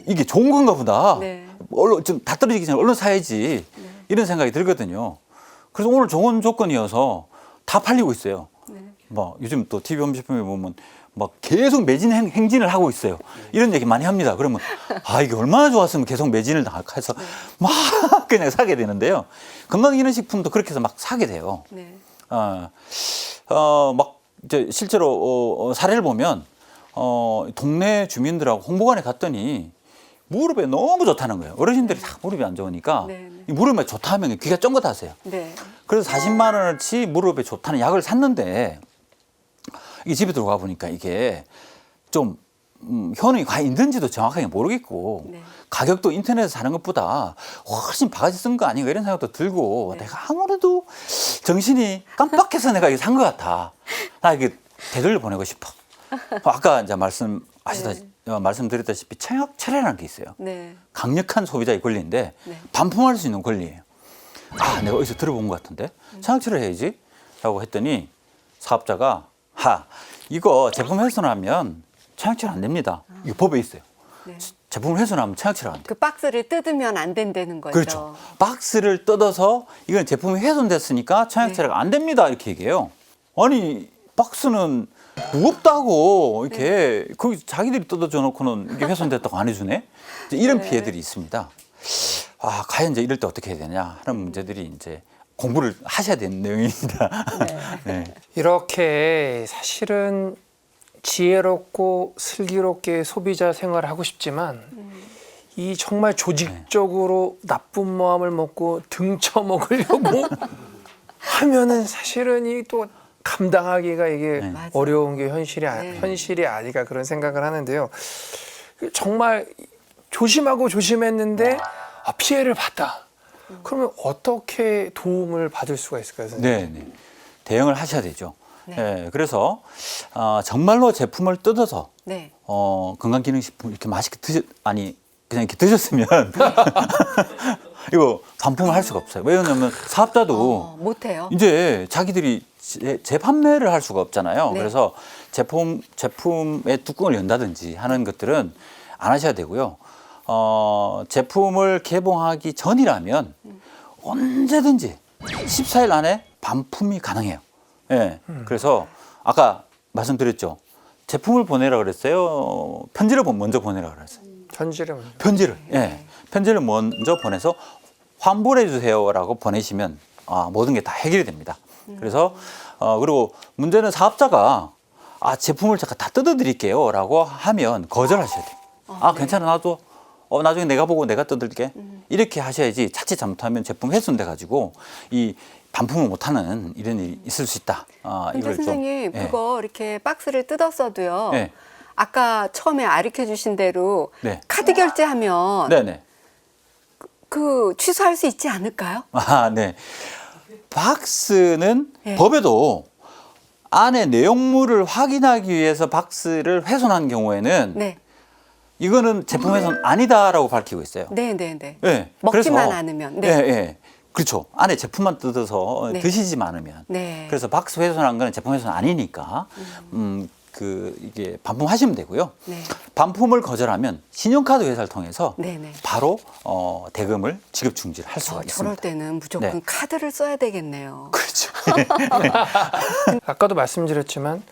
이게 좋은 건가 보다. 네. 얼른 좀 다 떨어지기 전에 얼른 사야지. 이런 생각이 들거든요. 그래서 오늘 좋은 조건이어서 다 팔리고 있어요. 네. 뭐 요즘 또 TV 홈쇼핑에 보면 막 계속 매진 행진을 하고 있어요. 이런 얘기 많이 합니다. 그러면 이게 얼마나 좋았으면 계속 매진을 해서 막 그냥 사게 되는데요. 건강기능식품도 그렇게 해서 막 사게 돼요. 네. 막 이제 실제로 사례를 보면 동네 주민들하고 홍보관에 갔더니 무릎에 너무 좋다는 거예요. 어르신들이 다 무릎이 안 좋으니까 네, 네. 이 무릎에 좋다 하면 귀가 쫑긋하세요. 네. 그래서 40만 원어치 무릎에 좋다는 약을 샀는데 이게 집에 들어가 보니까 이게 좀 효능이 과연 있는지도 정확하게 모르겠고 네. 가격도 인터넷에서 사는 것보다 훨씬 바가지 쓴 거 아닌가 이런 생각도 들고 네. 내가 아무래도 정신이 깜빡해서 내가 이거 산 것 같아. 나 이게 되돌려 보내고 싶어. 아까 이제 말씀드렸다시피 청약철회라는 게 있어요. 네. 강력한 소비자의 권리인데 네. 반품할 수 있는 권리예요. 내가 어디서 들어본 것 같은데 청약철회 해야지 라고 했더니 사업자가 이거 제품 훼손하면 청약철 안 됩니다. 이거 법에 있어요. 네. 제품을 훼손하면 청약철 안 돼요. 그 박스를 뜯으면 안 된다는 거죠. 그렇죠. 박스를 뜯어서 이건 제품이 훼손됐으니까 청약철회가 안 됩니다. 이렇게 얘기해요. 아니 박스는 무겁다고 이렇게 거기 자기들이 뜯어줘 놓고는 이게 훼손됐다고 안 해주네. 이제 이런 네. 피해들이 있습니다. 과연 이제 이럴 때 어떻게 해야 되냐 하는 문제들이 이제 공부를 하셔야 되는 내용입니다. 네. 이렇게 사실은 지혜롭고 슬기롭게 소비자 생활을 하고 싶지만 이 정말 조직적으로 나쁜 마음을 먹고 등쳐 먹으려고 하면은 사실은 이 또 감당하기가 이게 네. 맞아요. 어려운 게 현실이 네. 현실이 아니까 그런 생각을 하는데요. 정말 조심하고 조심했는데 피해를 봤다. 그러면 어떻게 도움을 받을 수가 있을까요, 선생님? 네, 네. 대응을 하셔야 되죠. 네. 네, 그래서 정말로 제품을 뜯어서 네. 건강기능식품 이렇게 맛있게 그냥 이렇게 드셨으면 이거 반품을 할 수가 없어요. 왜냐하면 사업자도 못해요. 이제 자기들이 재판매를 할 수가 없잖아요. 네. 그래서 제품의 뚜껑을 연다든지 하는 것들은 안 하셔야 되고요. 제품을 개봉하기 전이라면 언제든지 14일 안에 반품이 가능해요. 예. 그래서 아까 말씀드렸죠. 제품을 보내라 그랬어요. 편지를 먼저 보내라 그랬어요. 편지를 편지를. 예. 편지를 먼저 보내서 환불해 주세요라고 보내시면 모든 게 다 해결이 됩니다. 그래서 그리고 문제는 사업자가 제품을 제가 다 뜯어드릴게요라고 하면 거절하셔야 돼요. 네. 괜찮아 나도 나중에 내가 보고 내가 뜯을게 이렇게 하셔야지 자칫 잘못하면 제품 훼손돼 가지고 이 반품을 못하는 이런 일이 있을 수 있다. 근데 선생님 예. 그거 이렇게 박스를 뜯었어도요. 네. 아까 처음에 가르쳐 주신 대로 네. 카드 결제하면 네네. 그 취소할 수 있지 않을까요? 네. 박스는 네. 법에도 안에 내용물을 확인하기 위해서 박스를 훼손한 경우에는 네. 이거는 제품 훼손 아니다라고 밝히고 있어요. 네, 네, 네. 네. 먹지만 그래서, 않으면. 네. 네. 네. 그렇죠. 안에 제품만 뜯어서 네. 드시지만 않으면. 네. 그래서 박스 훼손한 거는 제품 훼손 아니니까 이게 반품하시면 되고요. 네. 반품을 거절하면 신용카드 회사를 통해서 네, 네. 바로 대금을 지급 중지를 할 수가 있습니다. 저럴 때는 무조건 네. 카드를 써야 되겠네요. 그렇죠. 아까도 말씀드렸지만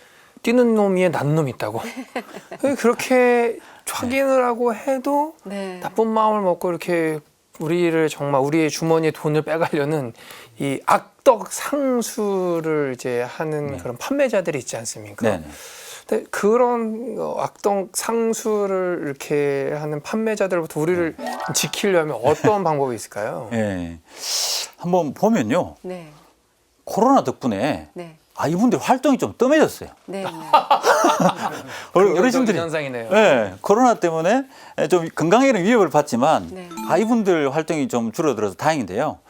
뛰는 놈 위에 난 놈이 있다고. 그렇게 확인을 하고 해도 네. 나쁜 마음을 먹고 이렇게 우리를 정말 우리의 주머니에 돈을 빼가려는 이 악덕 상수를 이제 하는 그런 판매자들이 있지 않습니까? 네. 근데 그런 악덕 상수를 이렇게 하는 판매자들부터 우리를 지키려면 어떤 방법이 있을까요? 네. 한번 보면요. 네. 코로나 덕분에 네. 이분들 활동이 좀 뜸해졌어요. 네. 네. 어르신들이 현상이네요. 네, 코로나 때문에 좀 건강에는 위협을 받지만 네. 이분들 활동이 좀 줄어들어서 다행인데요.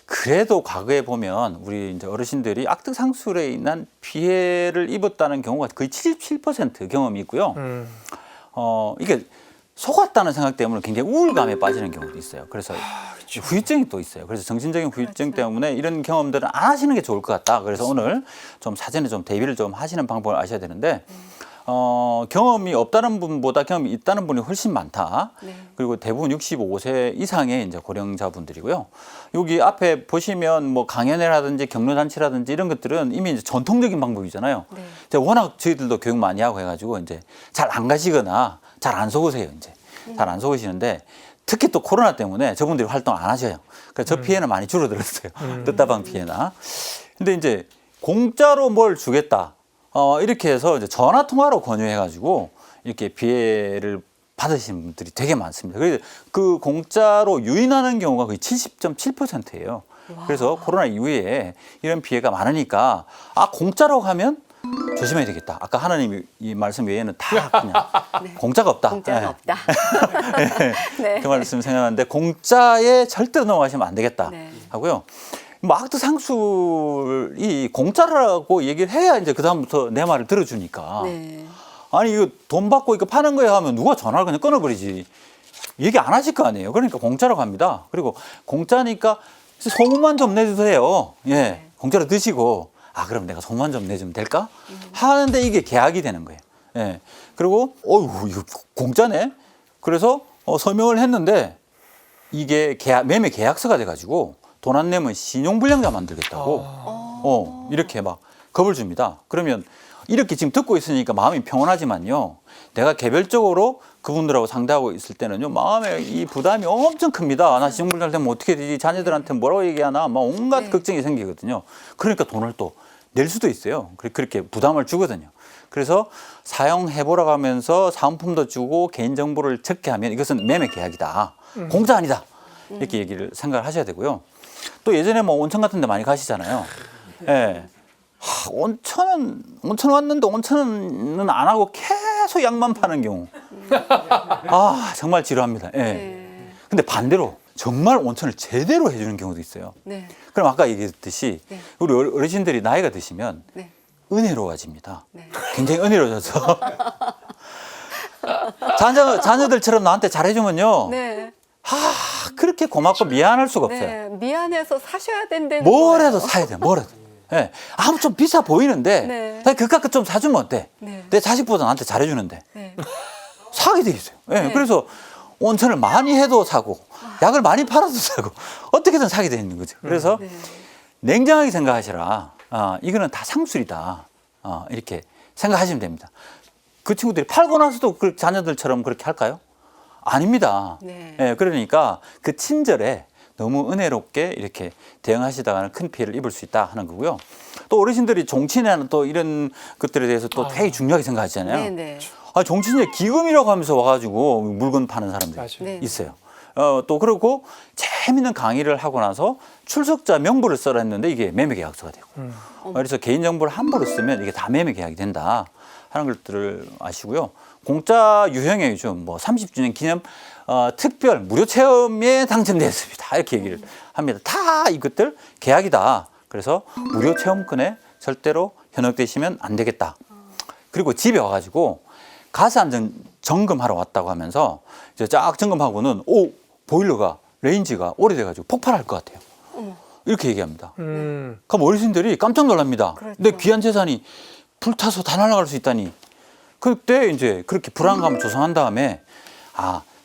그래도 과거에 보면 우리 이제 어르신들이 악덕 상술에 인한 피해를 입었다는 경우가 거의 77% 경험이 있고요. 이게 속았다는 생각 때문에 굉장히 우울감에 빠지는 경우도 있어요. 그래서 후유증이 또 있어요. 그래서 정신적인 후유증 때문에 이런 경험들은 안 하시는 게 좋을 것 같다. 그래서 오늘 좀 사전에 좀 대비를 좀 하시는 방법을 아셔야 되는데 경험이 없다는 분보다 경험이 있다는 분이 훨씬 많다. 네. 그리고 대부분 65세 이상의 이제 고령자분들이고요. 여기 앞에 보시면 뭐 강연회라든지 격려잔치라든지 이런 것들은 이미 이제 전통적인 방법이잖아요. 네. 이제 워낙 저희들도 교육 많이 하고 해가지고 이제 잘 안 가시거나 잘 안 속으세요. 이제 잘 안 속으시는데 특히 또 코로나 때문에 저분들이 활동 안 하셔요. 그래서 저 피해는 많이 줄어들었어요. 뜻다방 피해나. 근데 이제 공짜로 뭘 주겠다. 이렇게 해서 이제 전화 통화로 권유해가지고 이렇게 피해를 받으신 분들이 되게 많습니다. 그래서 그 공짜로 유인하는 경우가 거의 70.7%예요. 그래서 코로나 이후에 이런 피해가 많으니까 공짜로 가면 조심해야 되겠다. 아까 하나님 이 말씀 외에는 다 그냥 공짜가 없다. 공짜는 네. 없다. 네. 그 말씀 생각하는데 공짜에 절대 넘어가시면 안 되겠다 네. 하고요. 뭐 악덕 상술이 공짜라고 얘기를 해야 이제 그 다음부터 내 말을 들어주니까. 네. 아니 이거 돈 받고 이거 파는 거야 하면 누가 전화를 그냥 끊어버리지. 얘기 안 하실 거 아니에요. 그러니까 공짜라고 합니다. 그리고 공짜니까 소문만 좀 내주세요. 예, 공짜로 드시고 그럼 내가 소문만 좀 내주면 될까? 하는데 이게 계약이 되는 거예요. 예. 그리고 이거 공짜네. 그래서 서명을 했는데 이게 매매 계약서가 돼가지고 돈 안 내면 신용불량자 만들겠다고 이렇게 막 겁을 줍니다. 그러면 이렇게 지금 듣고 있으니까 마음이 평온하지만요. 내가 개별적으로 그분들하고 상대하고 있을 때는요. 마음에 이 부담이 엄청 큽니다. 나 신용불량 되면 어떻게 되지? 자녀들한테 뭐라고 얘기하나? 막 온갖 네. 걱정이 생기거든요. 그러니까 돈을 또 낼 수도 있어요. 그렇게 부담을 주거든요. 그래서 사용해보라고 하면서 사은품도 주고 개인정보를 적게 하면 이것은 매매 계약이다. 공짜 아니다. 이렇게 얘기를 생각을 하셔야 되고요. 또 예전에 뭐 온천 같은 데 많이 가시잖아요. 예. 온천 왔는데 온천은 안 하고 계속 약만 파는 경우. 아, 정말 지루합니다. 예. 네. 근데 반대로 정말 온천을 제대로 해주는 경우도 있어요. 네. 그럼 아까 얘기했듯이 네. 우리 어르신들이 나이가 드시면 네. 은혜로워집니다. 네. 굉장히 은혜로워져서 자녀들처럼 나한테 잘해주면요. 네. 그렇게 고맙고 미안할 수가 없어요. 네. 미안해서 사셔야 된다는 뭘 해도 거예요. 사야 돼, 뭘 해도. 예. 아무 좀 비싸 보이는데, 네. 그값 좀 사주면 어때? 네. 내 자식보다 나한테 잘해주는데. 네. 사게 돼 있어요. 예. 네. 그래서 온천을 많이 해도 사고, 약을 많이 팔아도 사고, 어떻게든 사게 돼 있는 거죠. 그래서 네. 냉정하게 생각하시라. 이거는 다 상술이다. 이렇게 생각하시면 됩니다. 그 친구들이 팔고 나서도 그 자녀들처럼 그렇게 할까요? 아닙니다. 네. 예, 그러니까 그 친절에 너무 은혜롭게 이렇게 대응하시다가는 큰 피해를 입을 수 있다 하는 거고요. 또 어르신들이 종친이나 또 이런 것들에 대해서 또 되게 중요하게 생각하시잖아요. 네. 네. 종친이 기금이라고 하면서 와가지고 물건 파는 사람들이 맞아요. 네. 있어요. 또 그러고 재미있는 강의를 하고 나서 출석자 명부를 써라 했는데 이게 매매계약서가 되고. 그래서 개인정보를 함부로 쓰면 이게 다 매매계약이 된다 하는 것들을 아시고요. 공짜 유형의 요즘 뭐 30주년 기념 특별 무료 체험에 당첨됐습니다. 이렇게 얘기를 합니다. 다 이것들 계약이다. 그래서 무료 체험권에 절대로 현혹되시면 안 되겠다. 그리고 집에 와가지고 가스 안전 점검하러 왔다고 하면서 이제 쫙 점검하고는 보일러가 레인지가 오래돼가지고 폭발할 것 같아요. 이렇게 얘기합니다. 그럼 어르신들이 깜짝 놀랍니다. 그렇죠. 내 귀한 재산이 불타서 다 날아갈 수 있다니. 그때 이제 그렇게 불안감을 조성한 다음에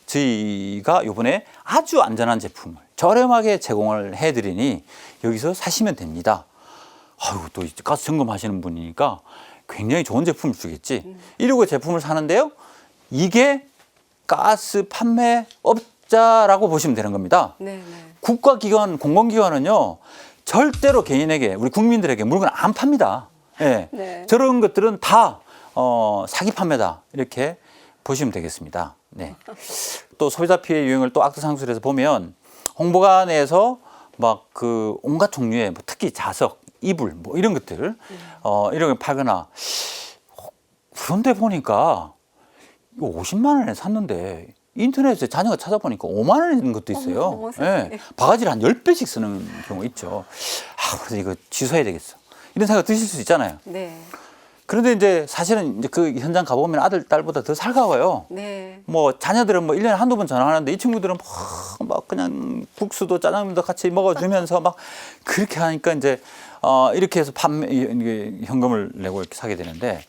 저희가 이번에 아주 안전한 제품을 저렴하게 제공을 해드리니 여기서 사시면 됩니다. 아이고 또 가스 점검하시는 분이니까 굉장히 좋은 제품을 주겠지. 이러고 제품을 사는데요. 이게 가스 판매업자라고 보시면 되는 겁니다. 네. 네. 국가기관, 공공기관은요. 절대로 개인에게, 우리 국민들에게 물건을 안 팝니다. 예. 네. 저런 것들은 다 사기 판매다. 이렇게 보시면 되겠습니다. 네. 또 소비자 피해 유형을 또 악덕상술에서 보면 홍보관에서 막 그 온갖 종류의 뭐 특히 자석, 이불 뭐 이런 것들 이런 걸 팔거나 그런데 보니까 이거 50만 원에 샀는데 인터넷에 자녀가 찾아보니까 5만 원에 있는 것도 있어요. 어머, 세상에. 예. 바가지를 한 10배씩 쓰는 경우 있죠. 그래서 이거 취소해야 되겠어. 이런 생각 드실 수 있잖아요. 네. 그런데 이제 사실은 이제 그 현장 가보면 아들, 딸보다 더 살가워요. 네. 뭐 자녀들은 뭐 1년에 한두 번 전화하는데 이 친구들은 막 그냥 국수도 짜장면도 같이 먹어주면서 막 그렇게 하니까 이제 이렇게 해서 이게 현금을 내고 이렇게 사게 되는데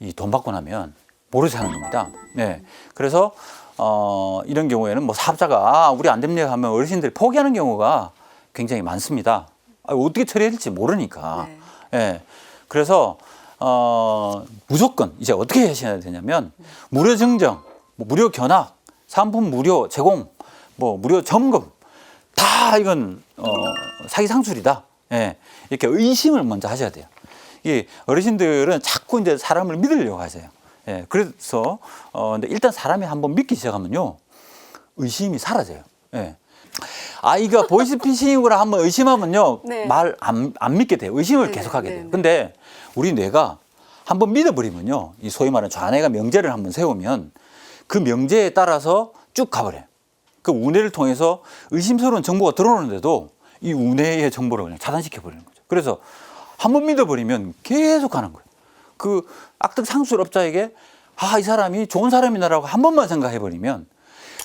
이 돈 받고 나면 모르고 사는 겁니다. 네. 그래서 이런 경우에는 뭐 사업자가 우리 안 됩니다 하면 어르신들이 포기하는 경우가 굉장히 많습니다. 어떻게 처리해야 될지 모르니까. 네. 예. 그래서 무조건 이제 어떻게 하셔야 되냐면 무료 증정, 뭐 무료 견학, 상품 무료 제공, 뭐 무료 점검 다 이건 사기 상술이다. 예. 이렇게 의심을 먼저 하셔야 돼요. 이 어르신들은 자꾸 이제 사람을 믿으려고 하세요. 예. 그래서 근데 일단 사람이 한번 믿기 시작하면요 의심이 사라져요. 예. 아이가 보이스피싱이구나 한번 의심하면요 네. 말 안 믿게 돼요. 의심을 네, 계속하게 네, 돼요. 네. 근데 우리 뇌가 한번 믿어버리면요 이 소위 말하는 좌뇌가 명제를 한번 세우면 그 명제에 따라서 쭉 가버려요. 그 우뇌를 통해서 의심스러운 정보가 들어오는데도 이 우뇌의 정보를 그냥 차단시켜 버리는 거죠. 그래서 한번 믿어버리면 계속 가는 거예요. 그 악덕 상술업자에게 이 사람이 좋은 사람이다라고 한 번만 생각해 버리면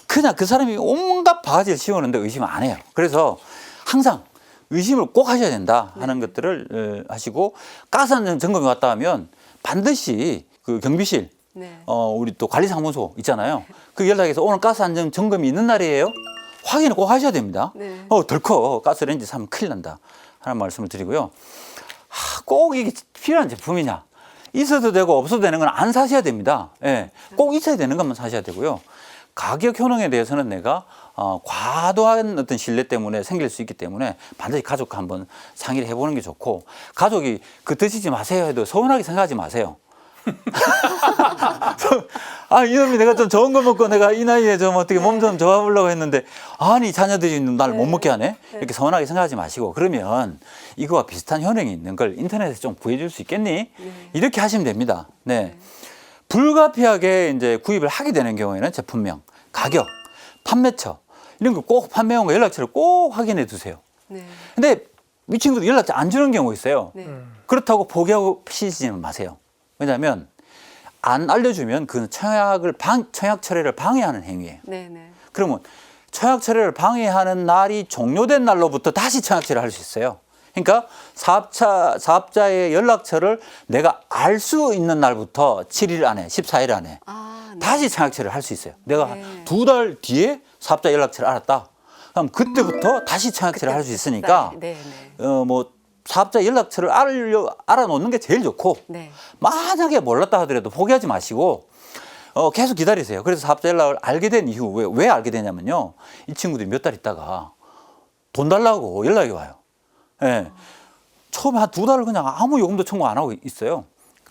그냥 그 사람이 온갖 바가지를 씌우는데 의심 안 해요. 그래서 항상 의심을 꼭 하셔야 된다 하는 것들을 하시고 가스 안전 점검이 왔다 하면 반드시 그 경비실 네. 우리 또 관리사무소 있잖아요. 그 연락해서 오늘 가스 안전 점검이 있는 날이에요. 확인을 꼭 하셔야 됩니다. 네. 덜컥 가스레인지 사면 큰일 난다 하는 말씀을 드리고요. 꼭 이게 필요한 제품이냐? 있어도 되고 없어도 되는 건 안 사셔야 됩니다. 예. 꼭 있어야 되는 것만 사셔야 되고요. 가격 효능에 대해서는 내가 과도한 어떤 신뢰 때문에 생길 수 있기 때문에 반드시 가족과 한번 상의를 해보는 게 좋고 가족이 그 드시지 마세요 해도 서운하게 생각하지 마세요. 아, 이놈이 내가 좀 좋은 걸 먹고 내가 이 나이에 좀 어떻게 몸 좀 좋아보려고 했는데 아니 자녀들이 날 못 먹게 하네? 이렇게 서운하게 생각하지 마시고 그러면 이거와 비슷한 효능이 있는 걸 인터넷에 좀 구해줄 수 있겠니? 이렇게 하시면 됩니다. 네. 불가피하게 이제 구입을 하게 되는 경우에는 제품명, 가격, 판매처 이런 거 꼭 판매원과 연락처를 꼭 확인해 두세요. 네. 근데 이 친구들 연락처 안 주는 경우 있어요. 네. 그렇다고 포기하시지는 마세요. 왜냐하면 안 알려주면 그 청약 철회를 방해하는 행위예요. 네. 네. 그러면 청약 철회를 방해하는 날이 종료된 날로부터 다시 청약 철회를 할 수 있어요. 그러니까 사업자의 연락처를 내가 알 수 있는 날부터 7일 안에, 14일 안에 아, 네. 다시 청약 철회를 할 수 있어요. 내가 네. 2달 뒤에 사업자 연락처를 알았다. 그럼 그때부터 다시 청약 철회를 할 수 있으니까 네. 네. 뭐 사업자 연락처를 알아놓는 게 제일 좋고 네. 만약에 몰랐다 하더라도 포기하지 마시고 계속 기다리세요. 그래서 사업자 연락을 알게 된 이후 왜 알게 되냐면요. 이 친구들이 몇 달 있다가 돈 달라고 연락이 와요. 예. 처음에 한 2달을 그냥 아무 요금도 청구 안 하고 있어요.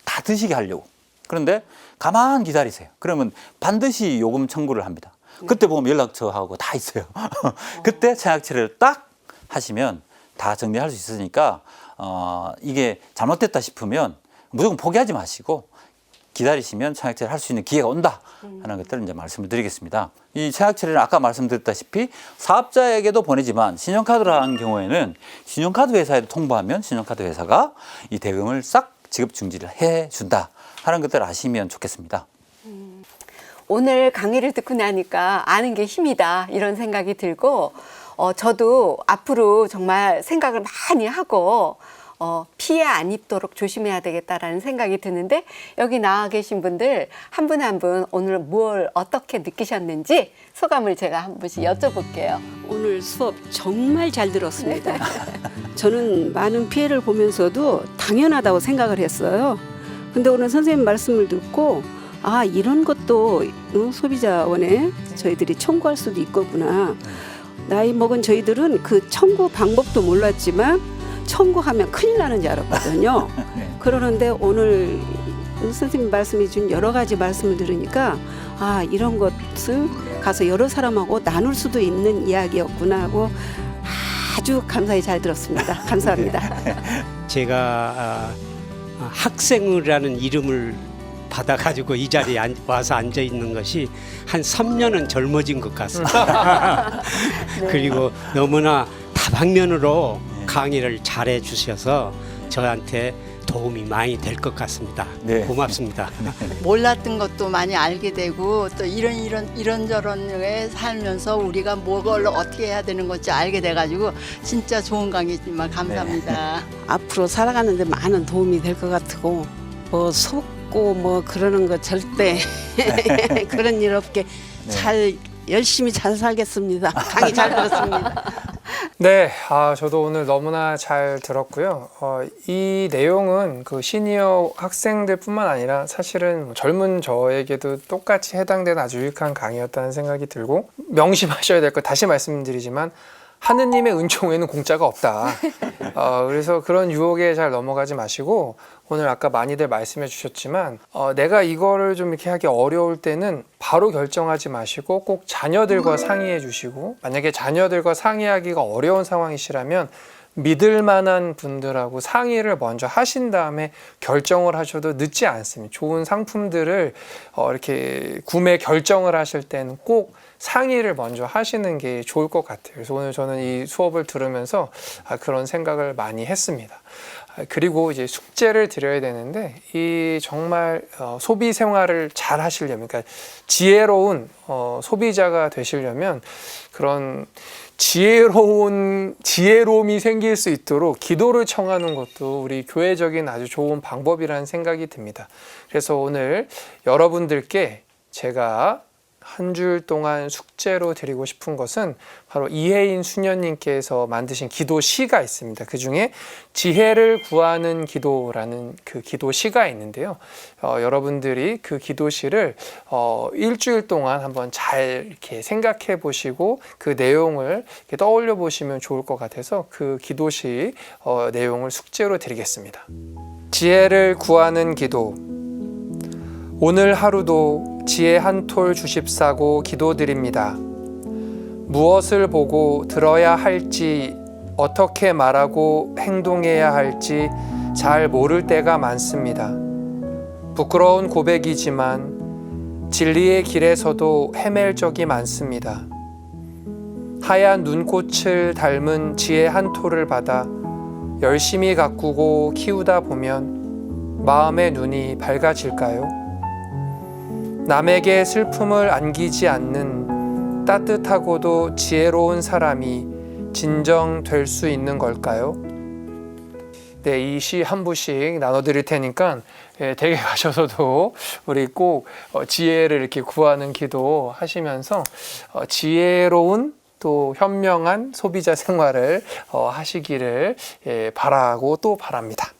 다 드시게 하려고. 그런데 가만 기다리세요. 그러면 반드시 요금 청구를 합니다. 그때 보면 연락처하고 다 있어요. 그때 청약 철회를 딱 하시면 다 정리할 수 있으니까 이게 잘못됐다 싶으면 무조건 포기하지 마시고 기다리시면 청약 철회를 할 수 있는 기회가 온다 하는 것들을 이제 말씀을 드리겠습니다. 이 청약 철회는 아까 말씀드렸다시피 사업자에게도 보내지만 신용카드라는 경우에는 신용카드 회사에도 통보하면 신용카드 회사가 이 대금을 싹 지급 중지를 해준다 하는 것들을 아시면 좋겠습니다. 오늘 강의를 듣고 나니까 아는 게 힘이다 이런 생각이 들고 저도 앞으로 정말 생각을 많이 하고 피해 안 입도록 조심해야 되겠다라는 생각이 드는데 여기 나와 계신 분들 한 분 한 분 오늘 뭘 어떻게 느끼셨는지 소감을 제가 한 분씩 여쭤볼게요. 오늘 수업 정말 잘 들었습니다. 저는 많은 피해를 보면서도 당연하다고 생각을 했어요. 근데 오늘 선생님 말씀을 듣고 아 이런 것도 소비자원에 저희들이 청구할 수도 있겠구나. 나이 먹은 저희들은 그 청구 방법도 몰랐지만 청구하면 큰일 나는 줄 알았거든요. 그러는데 오늘 선생님 말씀해 준 여러 가지 말씀을 들으니까 아 이런 것을 가서 여러 사람하고 나눌 수도 있는 이야기였구나 하고 아주 감사히 잘 들었습니다. 감사합니다. 제가 학생이라는 이름을 받아가지고 이 자리에 와서 앉아 있는 것이 한 3년은 젊어진 것 같습니다. 그리고 너무나 다방면으로 강의를 잘해 주셔서 저한테 도움이 많이 될 것 같습니다. 네. 고맙습니다. 몰랐던 것도 많이 알게 되고 또 이런저런 에 살면서 우리가 뭘 어떻게 해야 되는 건지 알게 돼가지고 진짜 좋은 강의지만 감사합니다. 앞으로 살아가는데 많은 도움이 될 것 같고 뭐 속고 뭐 그러는 거 절대 그런 일 없게 잘 열심히 잘 살겠습니다. 강의 잘 들었습니다. 네, 저도 오늘 너무나 잘 들었고요. 이 내용은 그 시니어 학생들뿐만 아니라 사실은 젊은 저에게도 똑같이 해당되는 아주 유익한 강의였다는 생각이 들고 명심하셔야 될 것 다시 말씀드리지만 하느님의 은총에는 공짜가 없다. 그래서 그런 유혹에 잘 넘어가지 마시고 오늘 아까 많이들 말씀해 주셨지만 내가 이거를 좀 이렇게 하기 어려울 때는 바로 결정하지 마시고 꼭 자녀들과 상의해 주시고 만약에 자녀들과 상의하기가 어려운 상황이시라면 믿을 만한 분들하고 상의를 먼저 하신 다음에 결정을 하셔도 늦지 않습니다. 좋은 상품들을 이렇게 구매 결정을 하실 때는 꼭 상의를 먼저 하시는 게 좋을 것 같아요. 그래서 오늘 저는 이 수업을 들으면서 그런 생각을 많이 했습니다. 그리고 이제 숙제를 드려야 되는데 이 정말 소비 생활을 잘 하시려면 그러니까 지혜로운 소비자가 되시려면 그런 지혜로움이 생길 수 있도록 기도를 청하는 것도 우리 교회적인 아주 좋은 방법이라는 생각이 듭니다. 그래서 오늘 여러분들께 제가 한 줄 동안 숙제로 드리고 싶은 것은 바로 이혜인 수녀님께서 만드신 기도시가 있습니다. 그 중에 지혜를 구하는 기도라는 그 기도시가 있는데요. 여러분들이 그 기도시를 일주일 동안 한번 잘 이렇게 생각해 보시고 그 내용을 이렇게 떠올려 보시면 좋을 것 같아서 그 기도시 내용을 숙제로 드리겠습니다. 지혜를 구하는 기도. 오늘 하루도 지혜 한 톨 주십사고 기도드립니다. 무엇을 보고 들어야 할지, 어떻게 말하고 행동해야 할지 잘 모를 때가 많습니다. 부끄러운 고백이지만 진리의 길에서도 헤맬 적이 많습니다. 하얀 눈꽃을 닮은 지혜 한 톨을 받아 열심히 가꾸고 키우다 보면 마음의 눈이 밝아질까요? 남에게 슬픔을 안기지 않는 따뜻하고도 지혜로운 사람이 진정 될 수 있는 걸까요? 네, 이 시 한 부씩 나눠드릴 테니까 댁에 가셔서도 우리 꼭 지혜를 이렇게 구하는 기도 하시면서 지혜로운 또 현명한 소비자 생활을 하시기를 바라고 또 바랍니다.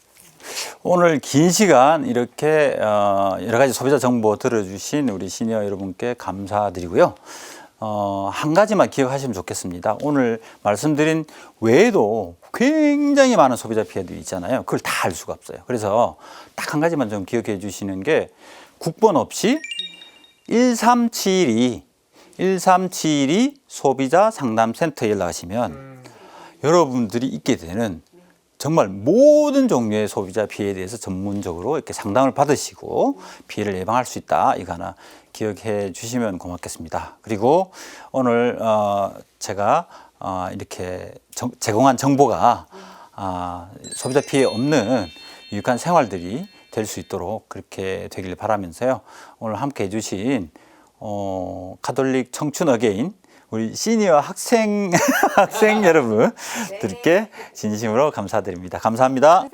오늘 긴 시간 이렇게 여러 가지 소비자 정보 들어주신 우리 시니어 여러분께 감사드리고요. 한 가지만 기억하시면 좋겠습니다. 오늘 말씀드린 외에도 굉장히 많은 소비자 피해들이 있잖아요. 그걸 다 알 수가 없어요. 그래서 딱 한 가지만 좀 기억해 주시는 게 국번 없이 1372 소비자 상담센터에 연락하시면 여러분들이 있게 되는 정말 모든 종류의 소비자 피해에 대해서 전문적으로 이렇게 상담을 받으시고 피해를 예방할 수 있다. 이거 하나 기억해 주시면 고맙겠습니다. 그리고 오늘 제가 이렇게 제공한 정보가 소비자 피해 없는 유익한 생활들이 될 수 있도록 그렇게 되길 바라면서요. 오늘 함께 해주신 가톨릭 청춘 어게인 우리 시니어 학생 여러분들께 진심으로 감사드립니다. 감사합니다.